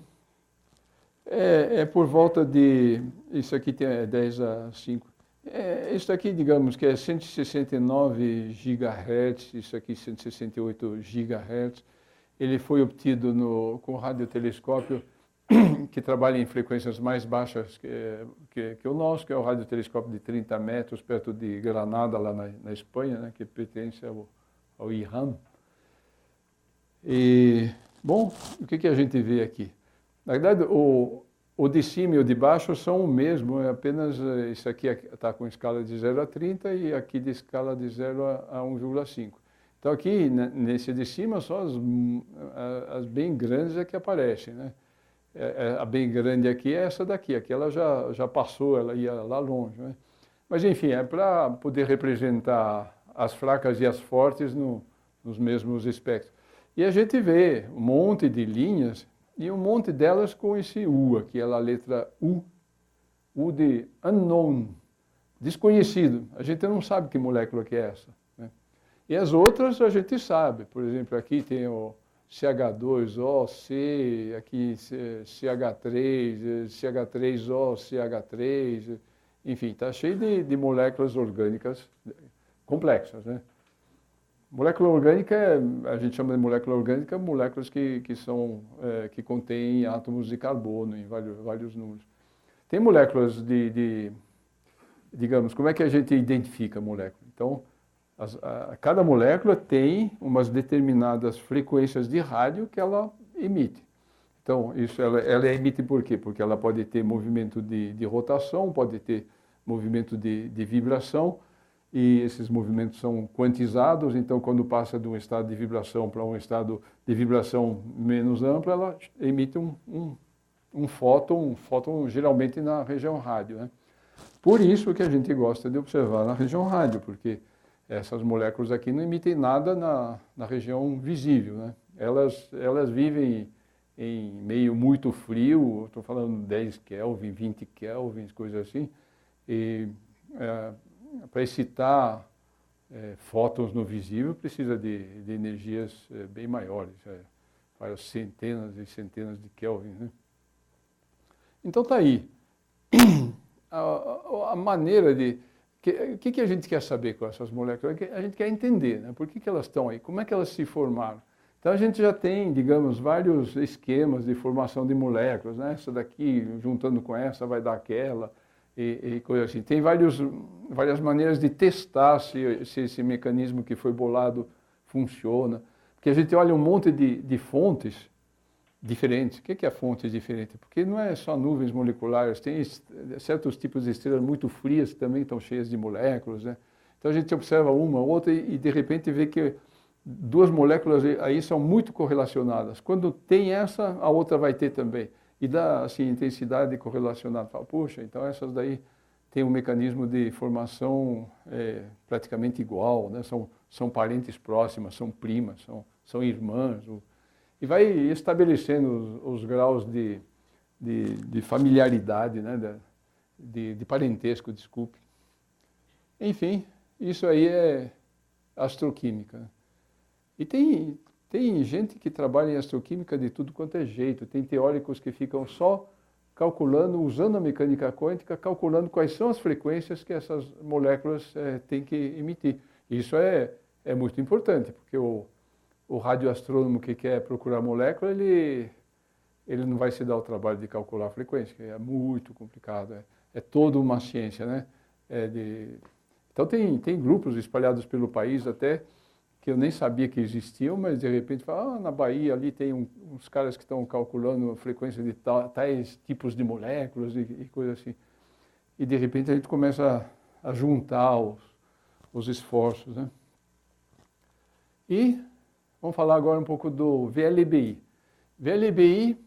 Speaker 1: Por volta de... Isso aqui tem 10⁵. Isso aqui, digamos, que é 169 GHz, isso aqui 168 GHz. Ele foi obtido com radiotelescópio que trabalha em frequências mais baixas que o nosso, que é o radiotelescópio de 30 metros, perto de Granada, lá na Espanha, né, que pertence ao IRAM. E, bom, o que a gente vê aqui? Na verdade, o de cima e o de baixo são o mesmo, é apenas isso aqui está com escala de 0 a 30 e aqui de escala de 0 a 1,5. Então aqui, nesse de cima, só as bem grandes é que aparecem, né? A bem grande aqui é essa daqui, aqui ela já passou, ela ia lá longe, né? Mas enfim, é para poder representar as fracas e as fortes nos mesmos espectros. E a gente vê um monte de linhas e um monte delas com esse U aqui, a letra U de unknown, desconhecido. A gente não sabe que molécula que é essa, né? E as outras a gente sabe, por exemplo, aqui tem o CH2O, C, aqui CH3, CH3O, CH3, enfim, está cheio de moléculas orgânicas complexas, né? Molécula orgânica, a gente chama de molécula orgânica moléculas que que contêm átomos de carbono em vários números. Tem moléculas digamos, como é que a gente identifica a molécula? Então, cada molécula tem umas determinadas frequências de rádio que ela emite. Então, ela emite por quê? Porque ela pode ter movimento de rotação, pode ter movimento de vibração, e esses movimentos são quantizados, então quando passa de um estado de vibração para um estado de vibração menos ampla, ela emite um fóton geralmente na região rádio, né? Por isso que a gente gosta de observar na região rádio, porque essas moléculas aqui não emitem nada na região visível, né? Elas vivem em meio muito frio, estou falando 10 Kelvin, 20 Kelvin, coisas assim, e para excitar fótons no visível precisa de energias bem maiores, várias centenas e centenas de Kelvin, né? Então está aí a maneira de... O que a gente quer saber com essas moléculas? A gente quer entender, né? Por que elas estão aí, como é que elas se formaram. Então a gente já tem, digamos, vários esquemas de formação de moléculas, né? Essa daqui, juntando com essa, vai dar aquela, e coisa assim. Tem várias maneiras de testar se esse mecanismo que foi bolado funciona. Porque a gente olha um monte de fontes diferentes. O que é fonte diferente? Porque não é só nuvens moleculares, tem certos tipos de estrelas muito frias que também estão cheias de moléculas, né? Então a gente observa uma, outra e de repente vê que duas moléculas aí são muito correlacionadas. Quando tem essa, a outra vai ter também. E dá assim, intensidade correlacionada. Fala, puxa, então essas daí têm um mecanismo de formação praticamente igual, né? São parentes próximas, são primas, são irmãs. E vai estabelecendo os graus de familiaridade, né? de parentesco, desculpe. Enfim, isso aí é astroquímica. E tem gente que trabalha em astroquímica de tudo quanto é jeito. Tem teóricos que ficam só calculando, usando a mecânica quântica, calculando quais são as frequências que essas moléculas têm que emitir. Isso é muito importante, porque o radioastrônomo que quer procurar molécula, ele não vai se dar o trabalho de calcular a frequência, que é muito complicado. É toda uma ciência, né? Então tem grupos espalhados pelo país até, que eu nem sabia que existiam, mas de repente fala, na Bahia ali tem uns caras que estão calculando a frequência de tais tipos de moléculas e coisas assim. E de repente a gente começa a juntar os esforços, né? E vamos falar agora um pouco do VLBI. VLBI,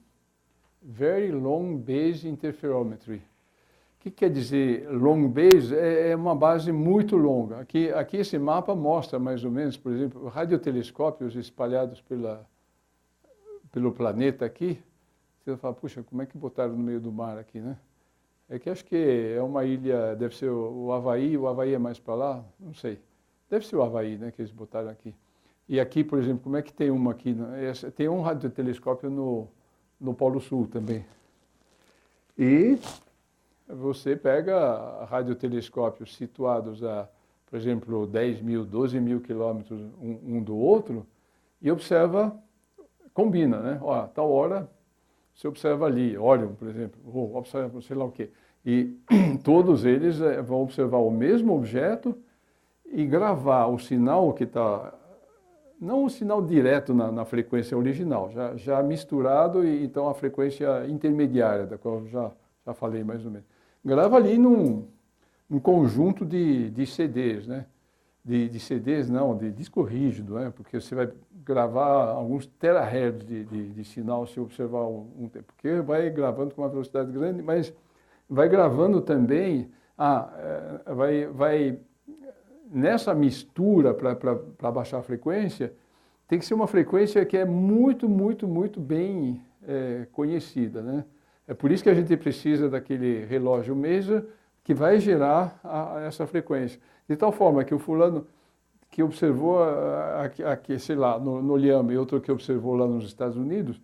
Speaker 1: Very Long Base Interferometry. O que quer dizer long base? É uma base muito longa. Aqui esse mapa mostra mais ou menos, por exemplo, radiotelescópios espalhados pelo planeta aqui. Você fala, puxa, como é que botaram no meio do mar aqui, né? É que acho que é uma ilha, deve ser o Havaí é mais para lá, não sei. Deve ser o Havaí, né, que eles botaram aqui. E aqui, por exemplo, como é que tem uma aqui? Tem um radiotelescópio no Polo Sul também. E você pega radiotelescópios situados a, por exemplo, 10 mil, 12 mil quilômetros um do outro e observa, combina, né? Ó, tal hora você observa ali, Orion, por exemplo, ou observa sei lá o quê. E todos eles vão observar o mesmo objeto e gravar o sinal que está, não o sinal direto na frequência original, já misturado, e então a frequência intermediária, da qual eu já falei mais ou menos. Grava ali num conjunto de CDs, né? De CDs não, de disco rígido, né? Porque você vai gravar alguns terahertz de sinal se observar um tempo, porque vai gravando com uma velocidade grande, mas vai gravando também, vai nessa mistura para baixar a frequência, tem que ser uma frequência que é muito, muito, muito bem conhecida, né? É por isso que a gente precisa daquele relógio Maser que vai gerar essa frequência. De tal forma que o fulano que observou aqui, sei lá, no Liama, e outro que observou lá nos Estados Unidos,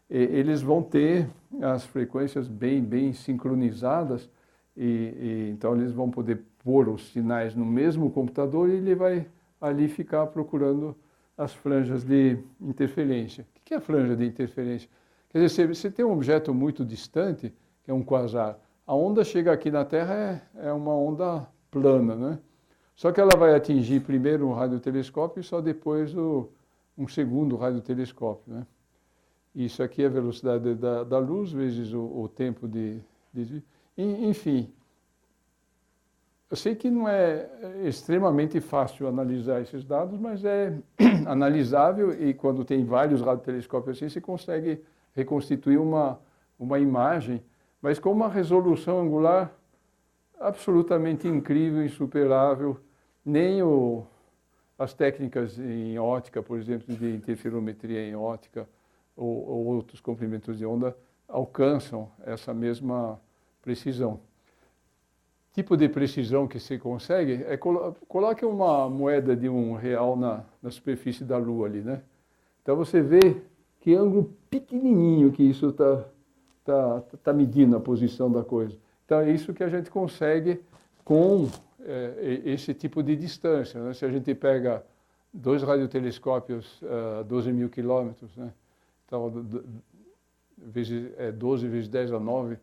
Speaker 1: eles vão ter as frequências bem sincronizadas, e então eles vão poder pôr os sinais no mesmo computador e ele vai ali ficar procurando as franjas de interferência. O que é a franja de interferência? Quer dizer, você tem um objeto muito distante, que é um quasar, a onda chega aqui na Terra é uma onda plana, né? Só que ela vai atingir primeiro um radiotelescópio e só depois um segundo radiotelescópio, né? Isso aqui é a velocidade da luz vezes o tempo de... Enfim, eu sei que não é extremamente fácil analisar esses dados, mas é analisável, e quando tem vários radiotelescópios assim, você consegue reconstituir uma imagem, mas com uma resolução angular absolutamente incrível, insuperável. Nem as técnicas em ótica, por exemplo, de interferometria em ótica, ou outros comprimentos de onda, alcançam essa mesma precisão. Tipo de precisão que se consegue é coloque uma moeda de R$1 na superfície da Lua ali, né? Então você vê que ângulo pequenininho que isso tá medindo a posição da coisa. Então é isso que a gente consegue com esse tipo de distância, né? Se a gente pega 2 radiotelescópios a 12 mil quilômetros, né? Então 12 vezes 10 a 9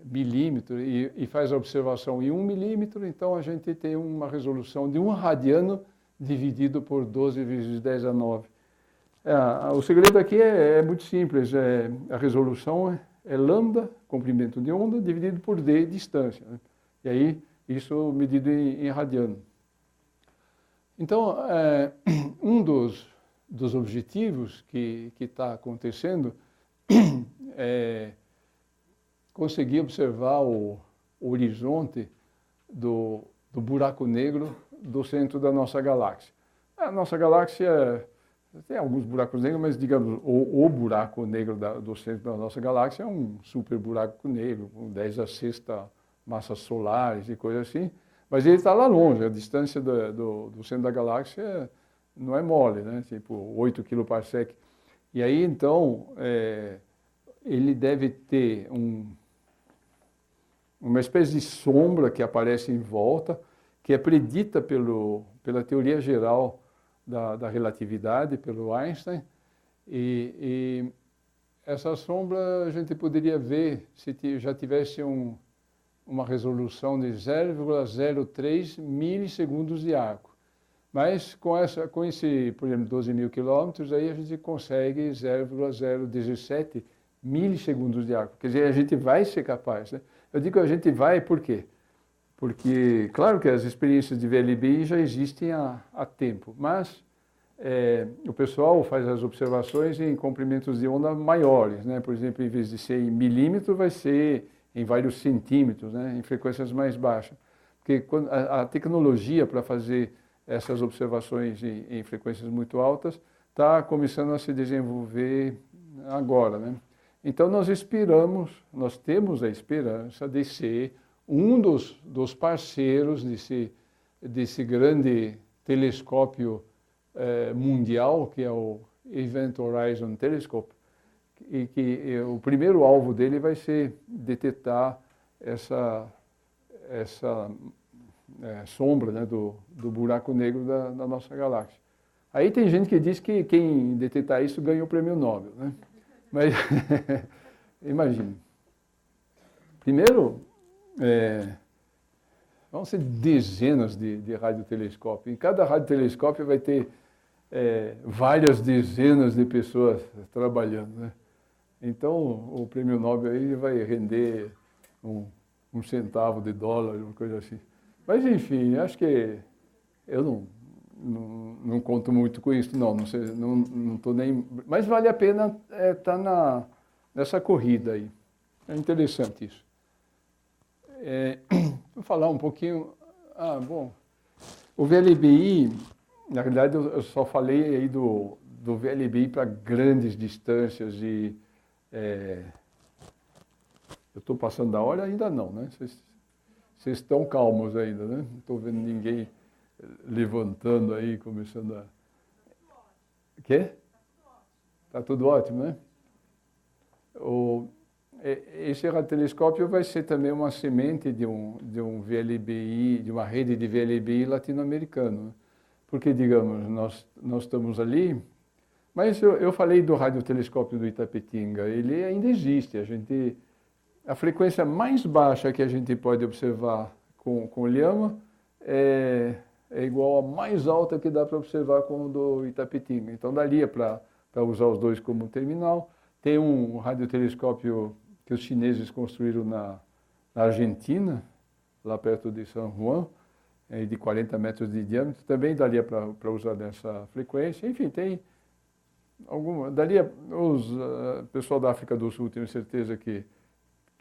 Speaker 1: milímetros, e faz a observação em 1 milímetro, então a gente tem uma resolução de 1 radiano dividido por 12 vezes 10 a 9. O segredo aqui é muito simples, a resolução é lambda, comprimento de onda, dividido por d, distância, né? E aí, isso medido em radiano. Então, um dos objetivos que está acontecendo é conseguir observar o horizonte do buraco negro do centro da nossa galáxia. A nossa galáxia tem alguns buracos negros, mas, digamos, o buraco negro do centro da nossa galáxia é um super buraco negro, com 10 a sexta massas solares e coisas assim, mas ele está lá longe, a distância do centro da galáxia não é mole, né? Tipo 8 kPa. E aí, então, ele deve ter uma espécie de sombra que aparece em volta, que é predita pela teoria geral da relatividade, pelo Einstein, e essa sombra a gente poderia ver se já tivesse uma resolução de 0,03 milissegundos de arco. Mas com esse, por exemplo, 12 mil quilômetros, aí a gente consegue 0,017 milissegundos de arco. Quer dizer, a gente vai ser capaz, né? Eu digo a gente vai por quê? Porque, claro que as experiências de VLBI já existem há tempo, mas o pessoal faz as observações em comprimentos de onda maiores, né? Por exemplo, em vez de ser em milímetro, vai ser em vários centímetros, né? Em frequências mais baixas. Porque a tecnologia para fazer essas observações em frequências muito altas está começando a se desenvolver agora, né? Então nós temos a esperança de ser um dos parceiros desse grande telescópio mundial, que é o Event Horizon Telescope, e que o primeiro alvo dele vai ser detectar essa sombra, né, do buraco negro da nossa galáxia. Aí tem gente que diz que quem detectar isso ganha o prêmio Nobel, né? Mas imagine, primeiro, vão ser dezenas de radiotelescópios. Em cada radiotelescópio vai ter várias dezenas de pessoas trabalhando, né? Então, o prêmio Nobel aí vai render um centavo de dólar, uma coisa assim. Mas, enfim, acho que eu não conto muito com isso, não sei, não tô nem... Mas vale a pena estar nessa corrida aí. É interessante isso. Vou falar um pouquinho... bom, o VLBI, na realidade, eu só falei aí do VLBI para grandes distâncias e... eu estou passando da hora? Ainda não, né? Vocês estão calmos ainda, né? Não estou vendo ninguém levantando aí, começando a... Quê? Está tudo ótimo, né? Esse radiotelescópio vai ser também uma semente de um VLBI, de uma rede de VLBI latino-americano, né? Porque, digamos, nós estamos ali, mas eu falei do radiotelescópio do Itapetinga, ele ainda existe, a frequência mais baixa que a gente pode observar com o Lhama é igual à mais alta que dá para observar com o do Itapetinga. Então, daria para usar os dois como terminal. Tem um radiotelescópio que os chineses construíram na Argentina, lá perto de San Juan, de 40 metros de diâmetro, também daria para usar nessa frequência. Enfim, tem alguma... Daria... O pessoal da África do Sul, tenho certeza que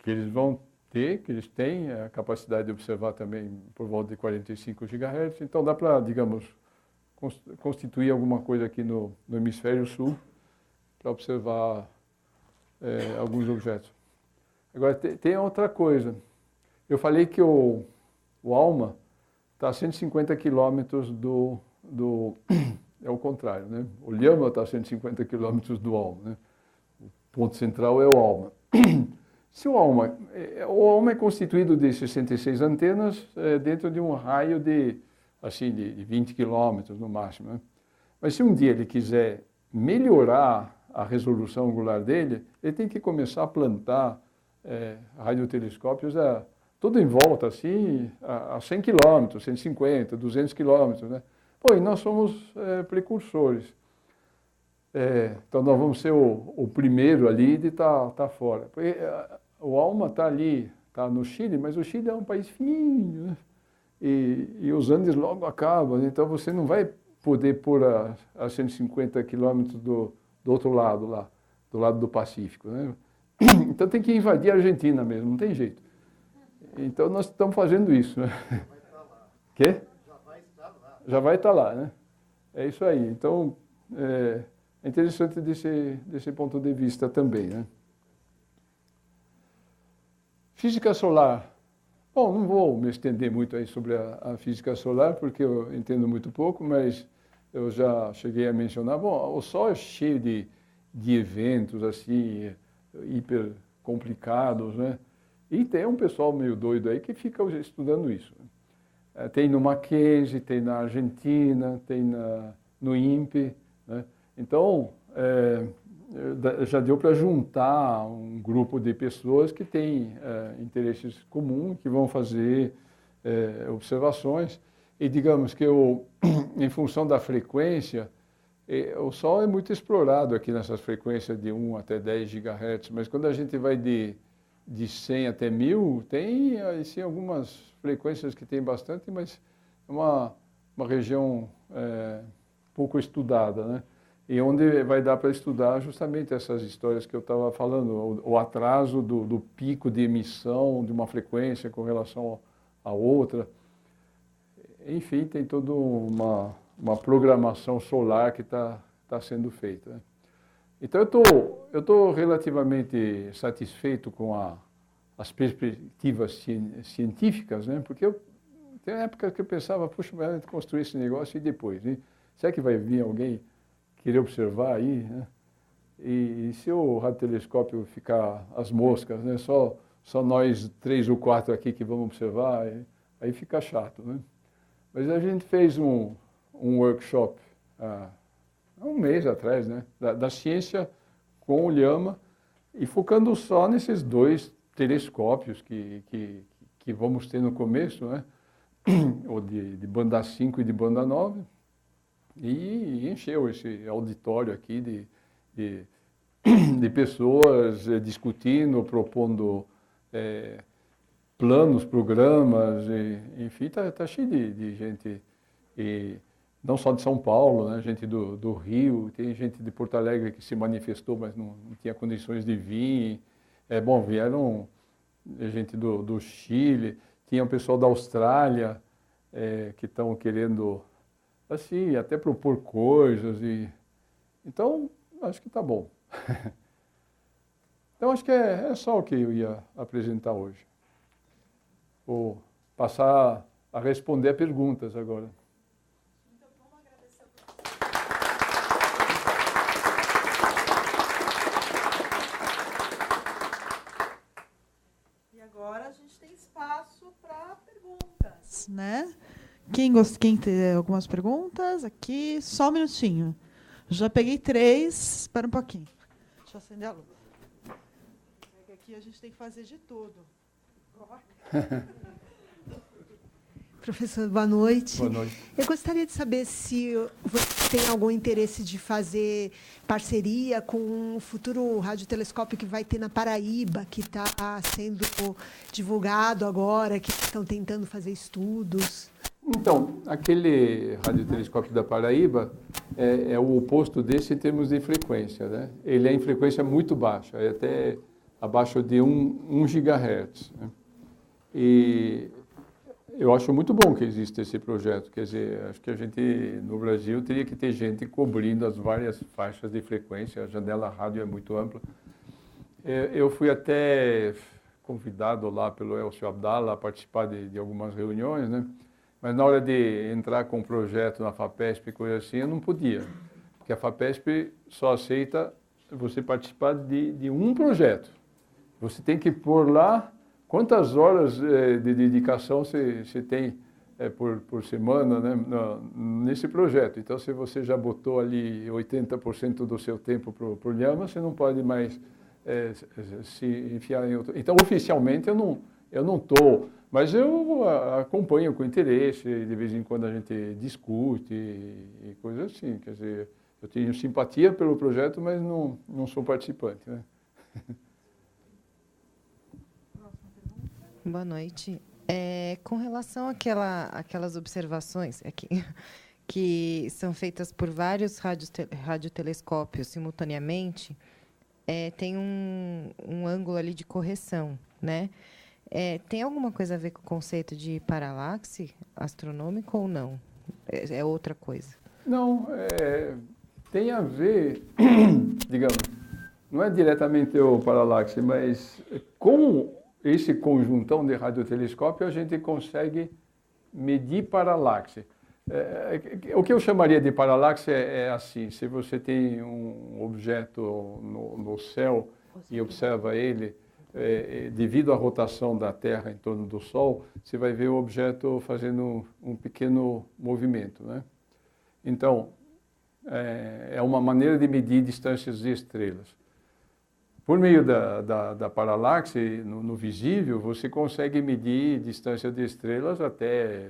Speaker 1: eles vão ter, que eles têm a capacidade de observar também por volta de 45 GHz. Então, dá para, digamos, constituir alguma coisa aqui no hemisfério sul para observar alguns objetos. Agora, tem outra coisa. Eu falei que o ALMA está a 150 quilômetros do... É o contrário, né? O Lhama está a 150 quilômetros do ALMA, né? O ponto central é o ALMA. Se o ALMA é constituído de 66 antenas dentro de um raio de 20 quilômetros no máximo, né? Mas se um dia ele quiser melhorar a resolução angular dele, ele tem que começar a plantar radiotelescópios tudo em volta, assim, a 100 quilômetros, 150, 200 quilômetros, né? Pô, e nós somos precursores. Então, nós vamos ser o primeiro ali de estar fora. Porque, o ALMA está ali, está no Chile, mas o Chile é um país fininho, né? E os Andes logo acabam, então você não vai poder pôr a 150 quilômetros do outro lado lá, do lado do Pacífico, né? Então tem que invadir a Argentina mesmo, não tem jeito. Então nós estamos fazendo isso, né? Já vai estar lá. Quê? Já vai estar lá. Já vai estar lá, né? É isso aí. Então, é interessante desse ponto de vista também, né? Física solar. Bom, não vou me estender muito aí sobre a física solar, porque eu entendo muito pouco, mas eu já cheguei a mencionar. Bom, o Sol é cheio de eventos, assim, hiper complicados, né? E tem um pessoal meio doido aí que fica estudando isso. Tem no Mackenzie, tem na Argentina, tem no INPE, né? Então, já deu para juntar um grupo de pessoas que têm interesses comuns, que vão fazer observações. E digamos que em função da frequência, o Sol é muito explorado aqui nessas frequências de 1 até 10 GHz, mas quando a gente vai de 100 até 1000, tem assim, algumas frequências que tem bastante, mas é uma região pouco estudada, né? E onde vai dar para estudar justamente essas histórias que eu estava falando, o atraso do pico de emissão de uma frequência com relação a outra. Enfim, tem toda uma programação solar que está sendo feita, né? Então, eu estou relativamente satisfeito com as perspectivas científicas, né? Porque tem época que eu pensava, puxa, mas construir esse negócio e depois, né? Será que vai vir alguém querer observar aí, né? E se o radiotelescópio ficar as moscas, né? Só nós 3 ou 4 aqui que vamos observar, aí fica chato, né? Mas a gente fez um workshop há um mês atrás, né? Da ciência com o Lhama, E focando só nesses 2 telescópios que vamos ter no começo, né? Ou de banda 5 e de banda 9, e encheu esse auditório aqui de pessoas discutindo, propondo planos, programas, enfim, tá cheio de gente, e não só de São Paulo, né? Gente do Rio, tem gente de Porto Alegre que se manifestou, mas não tinha condições de vir. Bom, vieram gente do Chile, tinha o pessoal da Austrália, que estão querendo, assim, até propor coisas. Então, acho que está bom. Então, acho que é só o que eu ia apresentar hoje. Vou passar a responder a perguntas agora.
Speaker 2: Então, vamos agradecer E agora a gente tem espaço para perguntas, né? Quem tem algumas perguntas? Aqui, só um minutinho. Já peguei 3, espera um pouquinho. Deixa eu acender a luz. Aqui a gente tem que fazer de tudo.
Speaker 3: Professor, boa noite.
Speaker 1: Boa noite.
Speaker 3: Eu gostaria de saber se você tem algum interesse de fazer parceria com o futuro radiotelescópio que vai ter na Paraíba, que está sendo divulgado agora, que estão tentando fazer estudos.
Speaker 1: Então, aquele radiotelescópio da Paraíba é o oposto desse em termos de frequência, né? Ele é em frequência muito baixa, é até abaixo de 1 GHz, né? E eu acho muito bom que exista esse projeto. Quer dizer, acho que a gente, no Brasil, teria que ter gente cobrindo as várias faixas de frequência. A janela rádio é muito ampla. Eu fui até convidado lá pelo Elcio Abdala a participar de algumas reuniões, né? Mas na hora de entrar com um projeto na FAPESP e coisa assim, eu não podia. Porque a FAPESP só aceita você participar de um projeto. Você tem que pôr lá quantas horas de dedicação você tem por semana, né, nesse projeto. Então, se você já botou ali 80% do seu tempo para o Lhama, você não pode mais se enfiar em outro. Então, oficialmente, eu não estou, mas eu acompanho com interesse, de vez em quando a gente discute e coisas assim. Quer dizer, eu tenho simpatia pelo projeto, mas não sou participante, né?
Speaker 4: Boa noite. Com relação àquelas observações aqui, que são feitas por vários radiotelescópios simultaneamente, tem um ângulo ali de correção, né? Tem alguma coisa a ver com o conceito de paralaxe astronômico ou não? É outra coisa?
Speaker 1: Não, tem a ver, digamos, não é diretamente o paralaxe, mas com esse conjuntão de radiotelescópio a gente consegue medir paralaxe. O que eu chamaria de paralaxe é assim: se você tem um objeto no céu e observa ele, devido à rotação da Terra em torno do Sol, você vai ver o objeto fazendo um pequeno movimento, né? Então, é uma maneira de medir distâncias de estrelas. Por meio da paralaxe, no visível, você consegue medir distância de estrelas até...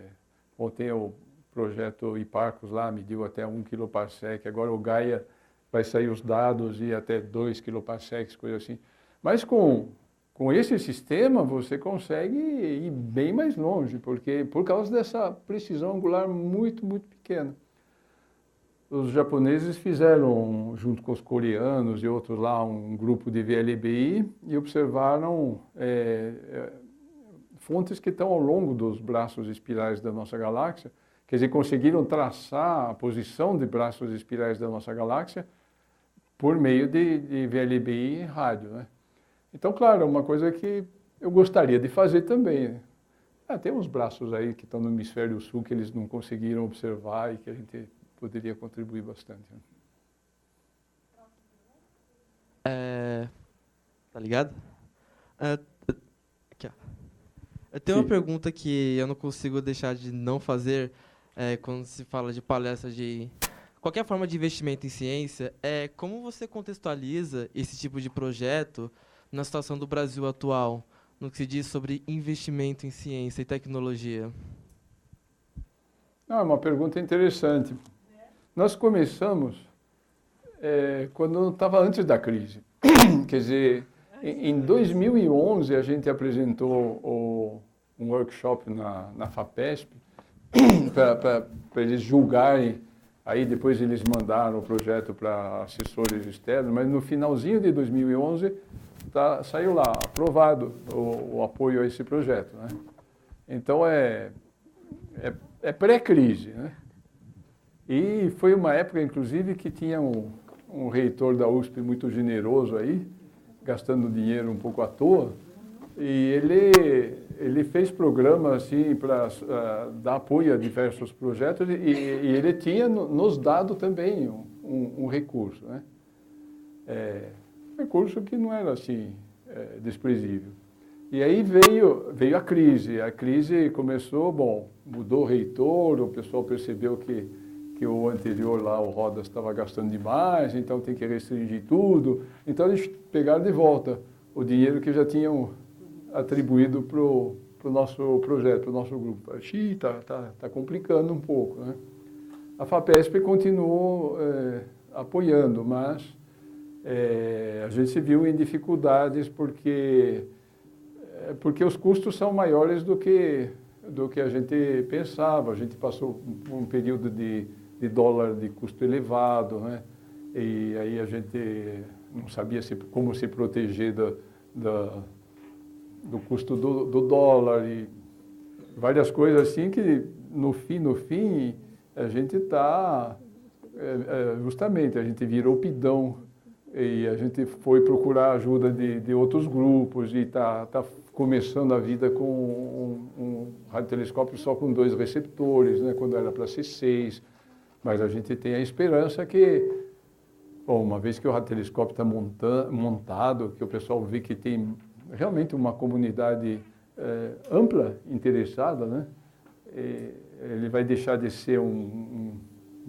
Speaker 1: Bom, tem o projeto Hipparcos lá, mediu até 1 kPa. Agora o Gaia vai sair os dados e até 2 kPa, coisa assim. Mas com esse sistema, você consegue ir bem mais longe, porque por causa dessa precisão angular muito, muito pequena. Os japoneses fizeram, junto com os coreanos e outros lá, um grupo de VLBI e observaram fontes que estão ao longo dos braços espirais da nossa galáxia. Quer dizer, conseguiram traçar a posição de braços espirais da nossa galáxia por meio de VLBI e rádio, né? Então, claro, é uma coisa que eu gostaria de fazer também, né? Tem uns braços aí que estão no hemisfério sul que eles não conseguiram observar e que a gente poderia contribuir bastante.
Speaker 5: Tá ligado? Aqui, ó. Eu tenho uma pergunta que eu não consigo deixar de não fazer quando se fala de palestra de qualquer forma de investimento em ciência, como você contextualiza esse tipo de projeto na situação do Brasil atual, no que se diz sobre investimento em ciência e tecnologia?
Speaker 1: É uma pergunta interessante. Nós começamos quando estava antes da crise. Quer dizer, em 2011 a gente apresentou um workshop na FAPESP para eles julgarem. Aí depois eles mandaram o projeto para assessores externos, mas no finalzinho de 2011 saiu lá, aprovado o apoio a esse projeto, né? Então é pré-crise, né? E foi uma época, inclusive, que tinha um reitor da USP muito generoso aí, gastando dinheiro um pouco à toa, e ele fez programas assim para dar apoio a diversos projetos e ele tinha nos dado também um recurso, né? Recurso que não era assim desprezível. E aí veio a crise começou, mudou o reitor, o pessoal percebeu que o anterior lá, o Rodas, estava gastando demais, então tem que restringir tudo. Então eles pegaram de volta o dinheiro que já tinham atribuído para o nosso projeto, para o nosso grupo. Está complicando um pouco, né? A FAPESP continuou apoiando, mas a gente se viu em dificuldades porque os custos são maiores do que a gente pensava. A gente passou por um período de dólar de custo elevado, né? E aí a gente não sabia como se proteger do custo do dólar e várias coisas assim que no fim a gente está justamente a gente virou pidão e a gente foi procurar ajuda de outros grupos e está começando a vida com um radiotelescópio só com 2 receptores, né, quando era para ser 6, mas a gente tem a esperança que, uma vez que o radiotelescópio está montado, que o pessoal vê que tem realmente uma comunidade ampla interessada, né, ele vai deixar de ser um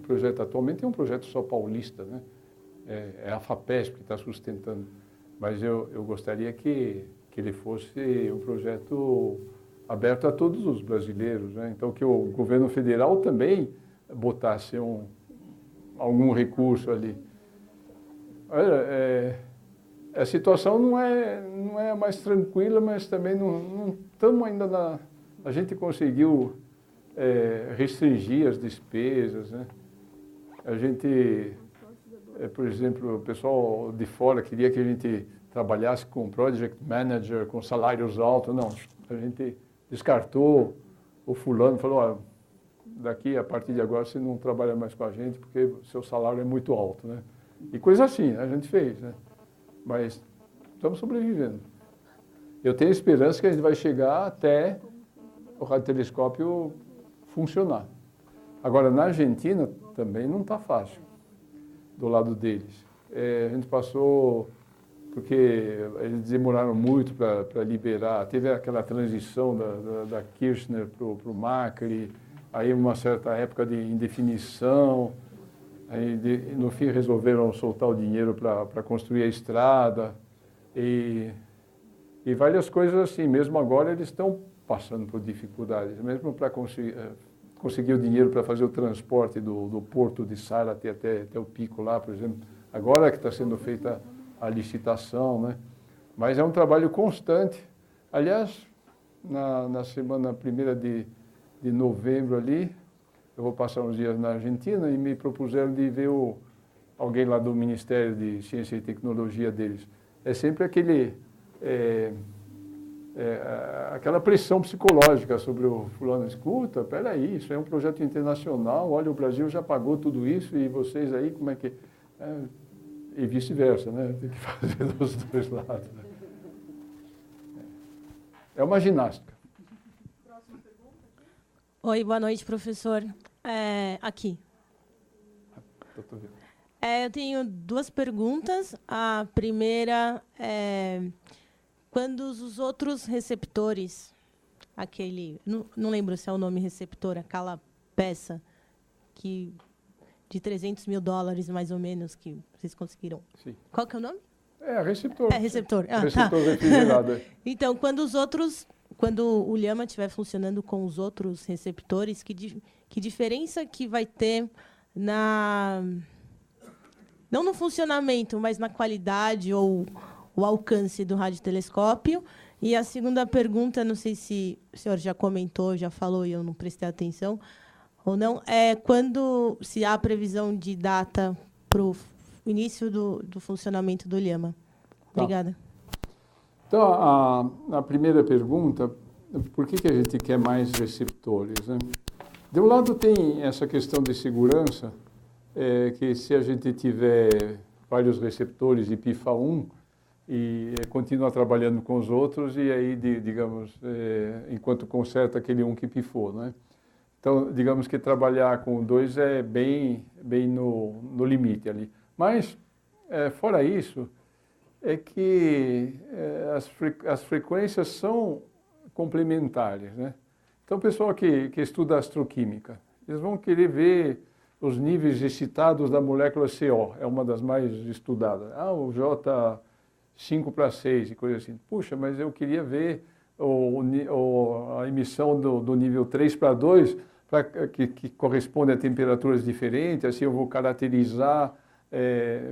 Speaker 1: projeto atualmente, é um projeto só paulista, né, é a FAPESP que está sustentando, mas eu gostaria que ele fosse um projeto aberto a todos os brasileiros, né? Então que o governo federal também botasse algum recurso ali. Olha, a situação não é mais tranquila, mas também não estamos ainda a gente conseguiu restringir as despesas, né? A gente, por exemplo, o pessoal de fora queria que a gente trabalhasse com project manager, com salários altos. Não, a gente descartou. O fulano falou, daqui, a partir de agora, você não trabalha mais com a gente porque o seu salário é muito alto, né? E coisa assim, né? A gente fez, né? Mas estamos sobrevivendo. Eu tenho esperança que a gente vai chegar até o radiotelescópio funcionar. Agora, na Argentina, também não está fácil, do lado deles. A gente passou... porque eles demoraram muito para liberar. Teve aquela transição da Kirchner para o Macri, aí uma certa época de indefinição, aí no fim resolveram soltar o dinheiro para construir a estrada, e várias coisas assim. Mesmo agora eles estão passando por dificuldades, mesmo para conseguir o dinheiro para fazer o transporte do porto de Zárate até o pico lá, por exemplo. Agora que está sendo feita a licitação, né? Mas é um trabalho constante. Aliás, na semana 1ª de novembro ali, eu vou passar uns dias na Argentina e me propuseram de ver alguém lá do Ministério de Ciência e Tecnologia deles. É sempre aquela pressão psicológica sobre o fulano. Escuta, peraí, isso é um projeto internacional, olha, o Brasil já pagou tudo isso e vocês aí, como é que... E vice-versa, né? Tem que fazer dos dois lados. Né? É uma ginástica.
Speaker 6: Próxima pergunta. Oi, boa noite, professor. Aqui. Eu tenho 2 perguntas. A primeira é quando os outros receptores, aquele, não lembro se é o nome receptor, aquela peça de de $300 mil, mais ou menos, que vocês conseguiram.
Speaker 1: Sim.
Speaker 6: Qual que é o nome?
Speaker 1: Receptor.
Speaker 6: Receptor.
Speaker 1: Receptor refrigerado.
Speaker 6: Então, quando o Llama estiver funcionando com os outros receptores, que diferença que vai ter não no funcionamento, mas na qualidade ou o alcance do radiotelescópio? E a segunda pergunta, não sei se o senhor já comentou, já falou e eu não prestei atenção, ou não, se há previsão de data para o início do funcionamento do Llama. Obrigada.
Speaker 1: Então, a primeira pergunta, por que a gente quer mais receptores, né? De um lado tem essa questão de segurança, que se a gente tiver vários receptores de PIFA-1 e continuar trabalhando com os outros, e aí, digamos, enquanto conserta aquele um que pifou, né? Então, digamos que trabalhar com dois é bem no limite ali. Mas, fora isso, é que as frequências são complementares, né? Então, o pessoal que estuda astroquímica, eles vão querer ver os níveis excitados da molécula CO, é uma das mais estudadas. O J 5/6 e coisa assim. Puxa, mas eu queria ver a emissão do nível 3/2, que corresponde a temperaturas diferentes, assim eu vou caracterizar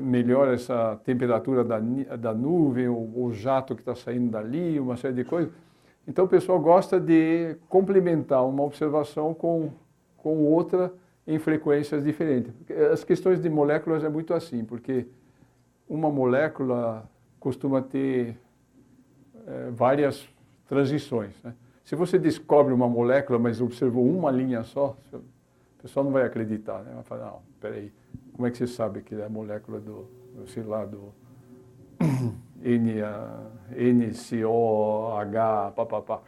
Speaker 1: melhor essa temperatura da nuvem, o jato que está saindo dali, uma série de coisas. Então o pessoal gosta de complementar uma observação com outra em frequências diferentes. As questões de moléculas é muito assim, porque uma molécula costuma ter várias transições, né? Se você descobre uma molécula, mas observou uma linha só, o pessoal não vai acreditar, né? Vai falar, não, peraí, como é que você sabe que é a molécula do NCOH, papapá?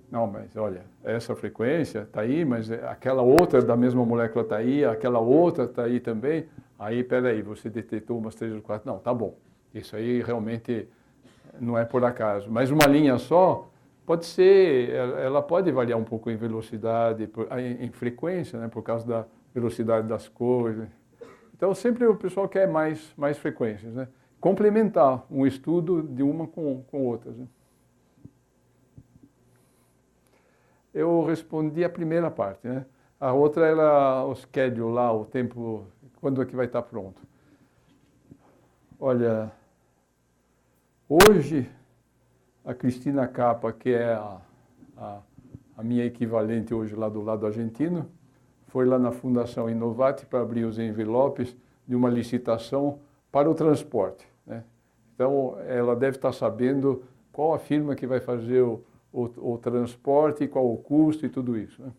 Speaker 1: Não, mas olha, essa frequência está aí, mas aquela outra da mesma molécula está aí, aquela outra está aí também. Aí, peraí, você detectou umas 3 ou 4. Não, tá bom. Isso aí realmente não é por acaso. Mas uma linha só pode ser, ela pode variar um pouco em velocidade, em frequência, né, por causa da velocidade das coisas. Então, sempre o pessoal quer mais frequências, né? Complementar um estudo de uma com outras, né? Eu respondi a primeira parte, né? A outra era o schedule lá, o tempo, quando é que vai estar pronto. Olha, hoje a Cristina Capa, que é a minha equivalente hoje lá do lado argentino, foi lá na Fundação Inovate para abrir os envelopes de uma licitação para o transporte, né? Então, ela deve estar sabendo qual a firma que vai fazer o transporte, qual o custo e tudo isso, né?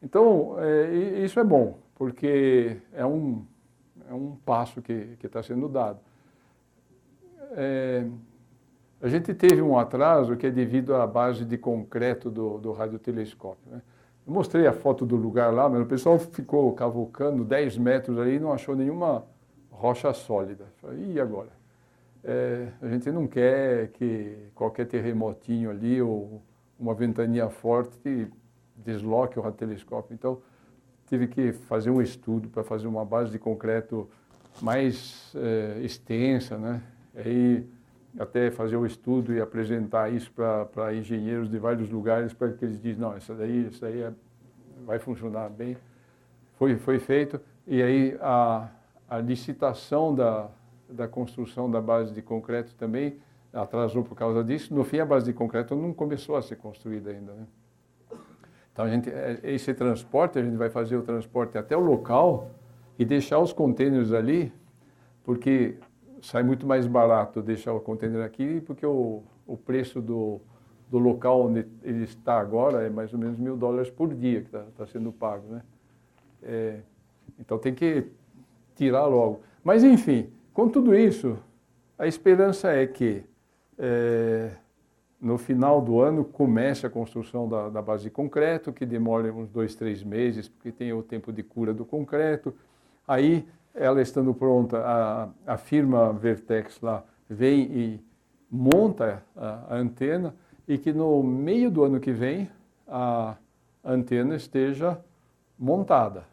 Speaker 1: Então, isso é bom, porque é um passo que está sendo dado. A gente teve um atraso que é devido à base de concreto do radiotelescópio, né? Eu mostrei a foto do lugar lá, mas o pessoal ficou cavucando 10 metros ali e não achou nenhuma rocha sólida. Falei, e agora? A gente não quer que qualquer terremotinho ali ou uma ventania forte desloque o radiotelescópio. Então, tive que fazer um estudo para fazer uma base de concreto mais extensa, né? Aí, até fazer o estudo e apresentar isso para engenheiros de vários lugares, para que eles dizem, não, isso daí vai funcionar bem. Foi feito, e aí a licitação da construção da base de concreto também atrasou por causa disso. No fim, a base de concreto não começou a ser construída ainda, né? Então, esse transporte, a gente vai fazer o transporte até o local e deixar os contêineres ali, porque sai muito mais barato deixar o container aqui, porque o preço do local onde ele está agora é mais ou menos $1.000 por dia que está sendo pago, né? Então tem que tirar logo. Mas enfim, com tudo isso, a esperança é que no final do ano comece a construção da base de concreto, que demora uns 2, 3 meses, porque tem o tempo de cura do concreto. Aí, ela estando pronta, a firma Vertex lá vem e monta a antena, e que no meio do ano que vem a antena esteja montada.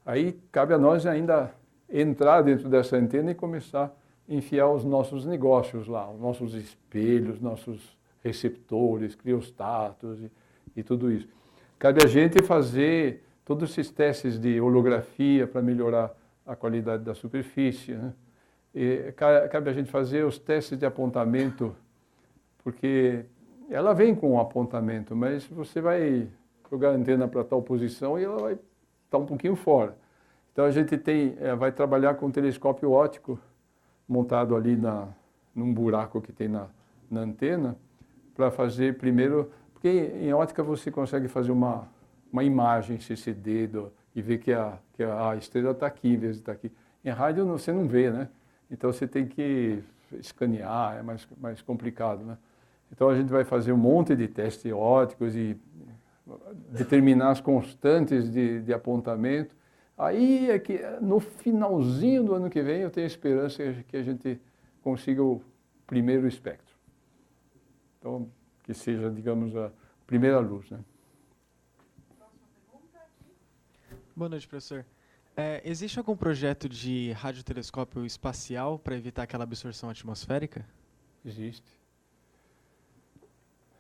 Speaker 1: Aí cabe a nós ainda entrar dentro dessa antena e começar a enfiar os nossos negócios lá, os nossos espelhos, nossos receptores, criostatos e tudo isso. Cabe a gente fazer todos esses testes de holografia para melhorar a qualidade da superfície, né? E cabe a gente fazer os testes de apontamento, porque ela vem com um apontamento, mas você vai jogar a antena para tal posição e ela vai estar um pouquinho fora. Então a gente vai trabalhar com um telescópio óptico montado ali num buraco que tem na antena, para fazer primeiro, porque em óptica você consegue fazer uma imagem CCD e ver que a estrela está aqui em vez de estar aqui. Em rádio você não vê, né? Então você tem que escanear, é mais complicado, né? Então a gente vai fazer um monte de testes ópticos e determinar as constantes de apontamento. Aí é que no finalzinho do ano que vem eu tenho esperança que a gente consiga o primeiro espectro. Então, que seja, digamos, a primeira luz, né?
Speaker 7: Boa noite, professor. Existe algum projeto de radiotelescópio espacial para evitar aquela absorção atmosférica?
Speaker 1: Existe.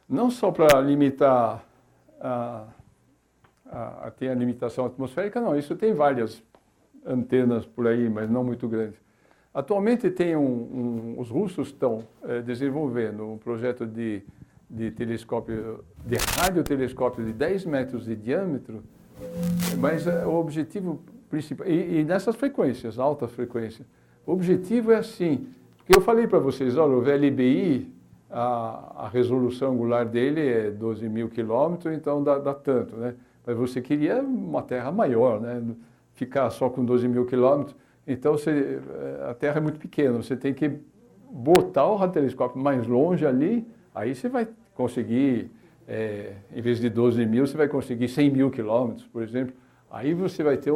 Speaker 1: Não só para limitar tem a limitação atmosférica, não. Isso tem várias antenas por aí, mas não muito grandes. Atualmente tem os russos estão desenvolvendo um projeto de telescópio, de radiotelescópio de 10 metros de diâmetro, mas o objetivo principal, e nessas frequências, altas frequências, o objetivo é assim, porque eu falei para vocês, olha, o VLBI, a resolução angular dele é 12 mil quilômetros, então dá tanto, né? Mas você queria uma Terra maior, né? Ficar só com 12 mil quilômetros, então a Terra é muito pequena, você tem que botar o radiotelescópio mais longe ali, aí você vai conseguir, em vez de 12 mil, você vai conseguir 100 mil quilômetros, por exemplo. Aí você vai ter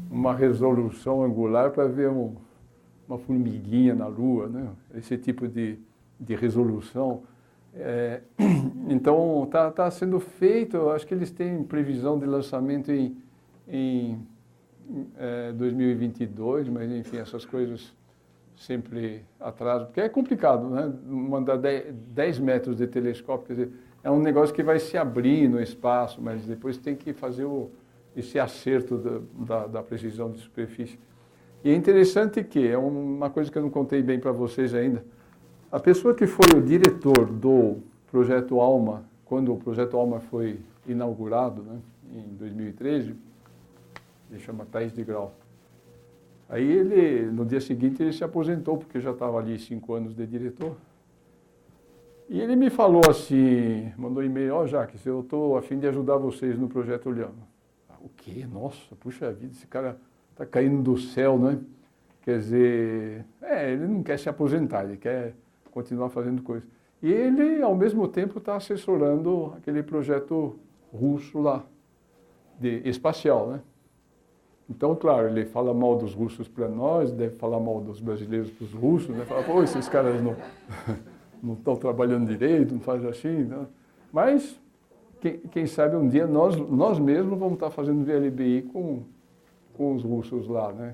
Speaker 1: uma resolução angular para ver uma formiguinha na Lua, né? Esse tipo de resolução. Então, está sendo feito, eu acho que eles têm previsão de lançamento em 2022, mas enfim, essas coisas sempre atrasam, porque é complicado, né? Mandar 10 metros de telescópio, quer dizer, é um negócio que vai se abrir no espaço, mas depois tem que fazer esse acerto da precisão de superfície. E é interessante que, é uma coisa que eu não contei bem para vocês ainda, a pessoa que foi o diretor do Projeto ALMA, quando o Projeto ALMA foi inaugurado, né, em 2013, ele chama Thaís de Grau. Aí no dia seguinte, ele se aposentou, porque já estava ali 5 anos de diretor. E ele me falou assim, mandou e-mail, ó, Jacques, eu estou a fim de ajudar vocês no Projeto Olhama. O quê? Nossa, puxa vida, esse cara está caindo do céu, né? Quer dizer, ele não quer se aposentar, ele quer continuar fazendo coisas. E ele, ao mesmo tempo, está assessorando aquele projeto russo lá, espacial, né? Então, claro, ele fala mal dos russos para nós, deve falar mal dos brasileiros para os russos, né? Fala, pô, esses caras não estão trabalhando direito, não fazem assim, né? Mas, quem sabe um dia nós mesmos vamos estar fazendo VLBI com os russos lá, né?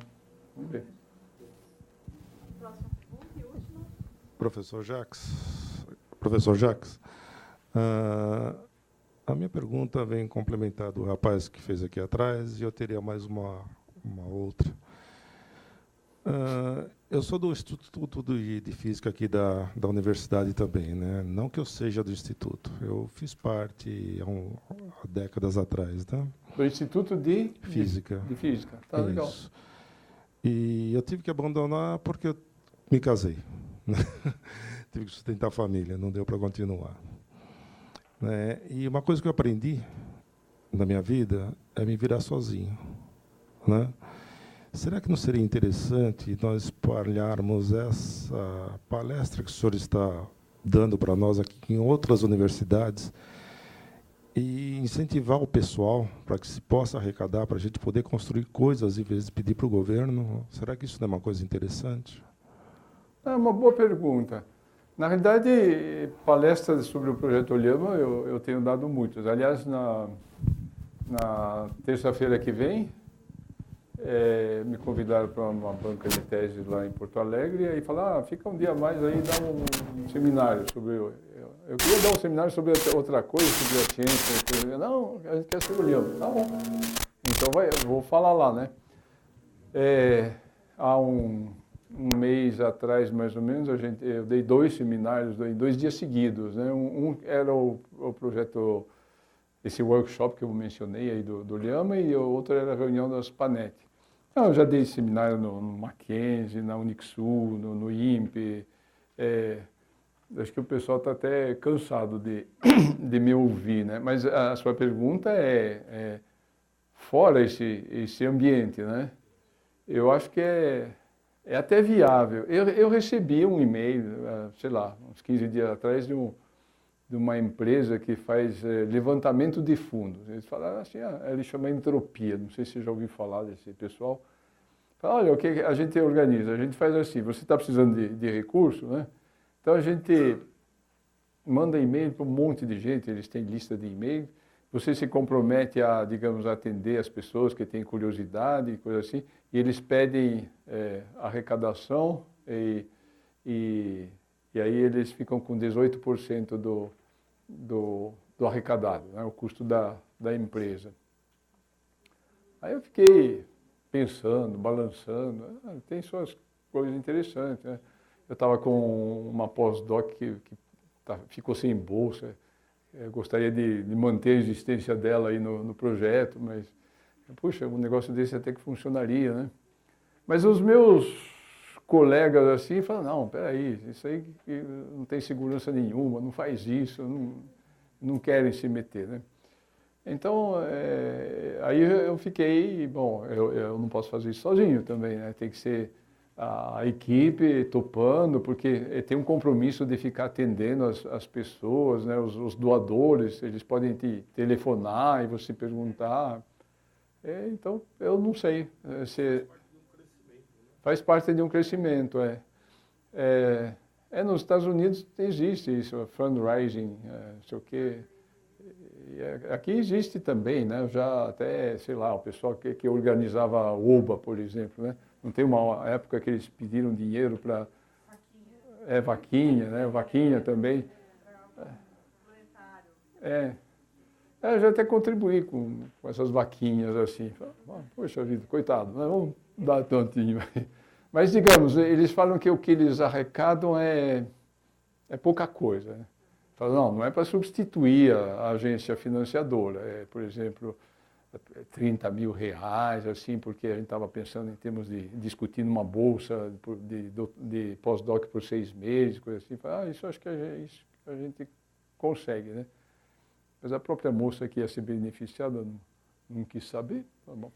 Speaker 1: Vamos ver.
Speaker 2: Próxima pergunta e última.
Speaker 8: Professor Jacques, a minha pergunta vem complementar do rapaz que fez aqui atrás, e eu teria mais uma outra. Eu sou do Instituto de Física aqui da universidade também, né? Não que eu seja do Instituto, eu fiz parte há décadas atrás, né?
Speaker 1: Do Instituto de
Speaker 8: Física.
Speaker 1: De Física, tá legal.
Speaker 8: E eu tive que abandonar porque eu me casei, né? Tive que sustentar a família, não deu para continuar. Né? E uma coisa que eu aprendi na minha vida é me virar sozinho, né? Será que não seria interessante nós espalharmos essa palestra que o senhor está dando para nós aqui em outras universidades e incentivar o pessoal para que se possa arrecadar, para a gente poder construir coisas em vez de pedir para o governo? Será que isso não é uma coisa interessante?
Speaker 1: É uma boa pergunta. Na realidade, palestras sobre o Projeto Olhama eu tenho dado muitas. Aliás, na terça-feira que vem, me convidaram para uma banca de tese lá em Porto Alegre e aí falaram, fica um dia a mais aí e dá um seminário sobre... Eu queria dar um seminário sobre outra coisa, sobre a ciência. Não, a gente quer ser o Liama. Tá bom. Então vou falar lá, né? Há um mês atrás, mais ou menos, eu dei 2 seminários em 2 dias seguidos, né? Um era o projeto, esse workshop que eu mencionei aí do Liama, e o outro era a reunião das PANET. Eu já dei seminário no Mackenzie, na Unixul, no INPE. Acho que o pessoal está até cansado de me ouvir, né? Mas a sua pergunta fora esse ambiente, né? Eu acho que é até viável. Eu recebi um e-mail, sei lá, uns 15 dias atrás, de uma empresa que faz levantamento de fundos. Eles falaram assim, ele chama Entropia, não sei se você já ouviu falar desse pessoal. Fala, olha, o que a gente organiza? A gente faz assim, você está precisando de recurso, né? Então a gente manda e-mail para um monte de gente, eles têm lista de e-mail, você se compromete a, digamos, atender as pessoas que têm curiosidade, coisa assim, e eles pedem arrecadação e aí eles ficam com 18% do arrecadado, né, o custo da empresa. Aí eu fiquei pensando, balançando, tem suas coisas interessantes, né? Eu estava com uma pós-doc que ficou sem bolsa. Eu gostaria de manter a existência dela aí no projeto, mas, puxa, um negócio desse até que funcionaria, né? Mas os meus colegas assim falam, não, peraí, isso aí não tem segurança nenhuma, não faz isso, não querem se meter, né? Então, aí eu fiquei, bom, eu não posso fazer isso sozinho também, né? Tem que ser a equipe topando, porque tem um compromisso de ficar atendendo as pessoas, né, os doadores, eles podem te telefonar e você perguntar. Então, eu não sei. Faz parte de um crescimento, nos Estados Unidos existe isso, fundraising, não sei o quê. Aqui existe também, né? Já até, sei lá, o pessoal que organizava a OBA, por exemplo, né? Não tem uma época que eles pediram dinheiro para... vaquinha, né? Vaquinha também. Eu já até contribuí com essas vaquinhas assim. Poxa vida, coitado, né? Vamos dar tantinho. Mas, digamos, eles falam que o que eles arrecadam é pouca coisa, né? Falam, não é para substituir a agência financiadora. Por exemplo, 30 mil reais, assim, porque a gente estava pensando em termos de discutir uma bolsa de pós-doc por 6 meses, coisa assim. Isso acho que a gente consegue, né? Mas a própria moça que ia ser beneficiada não quis saber, tá bom.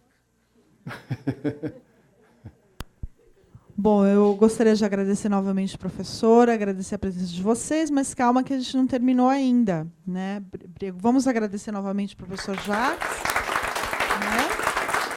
Speaker 2: Bom, eu gostaria de agradecer novamente ao professor, agradecer a presença de vocês, mas calma que a gente não terminou ainda, né? Vamos agradecer novamente ao professor Jacques.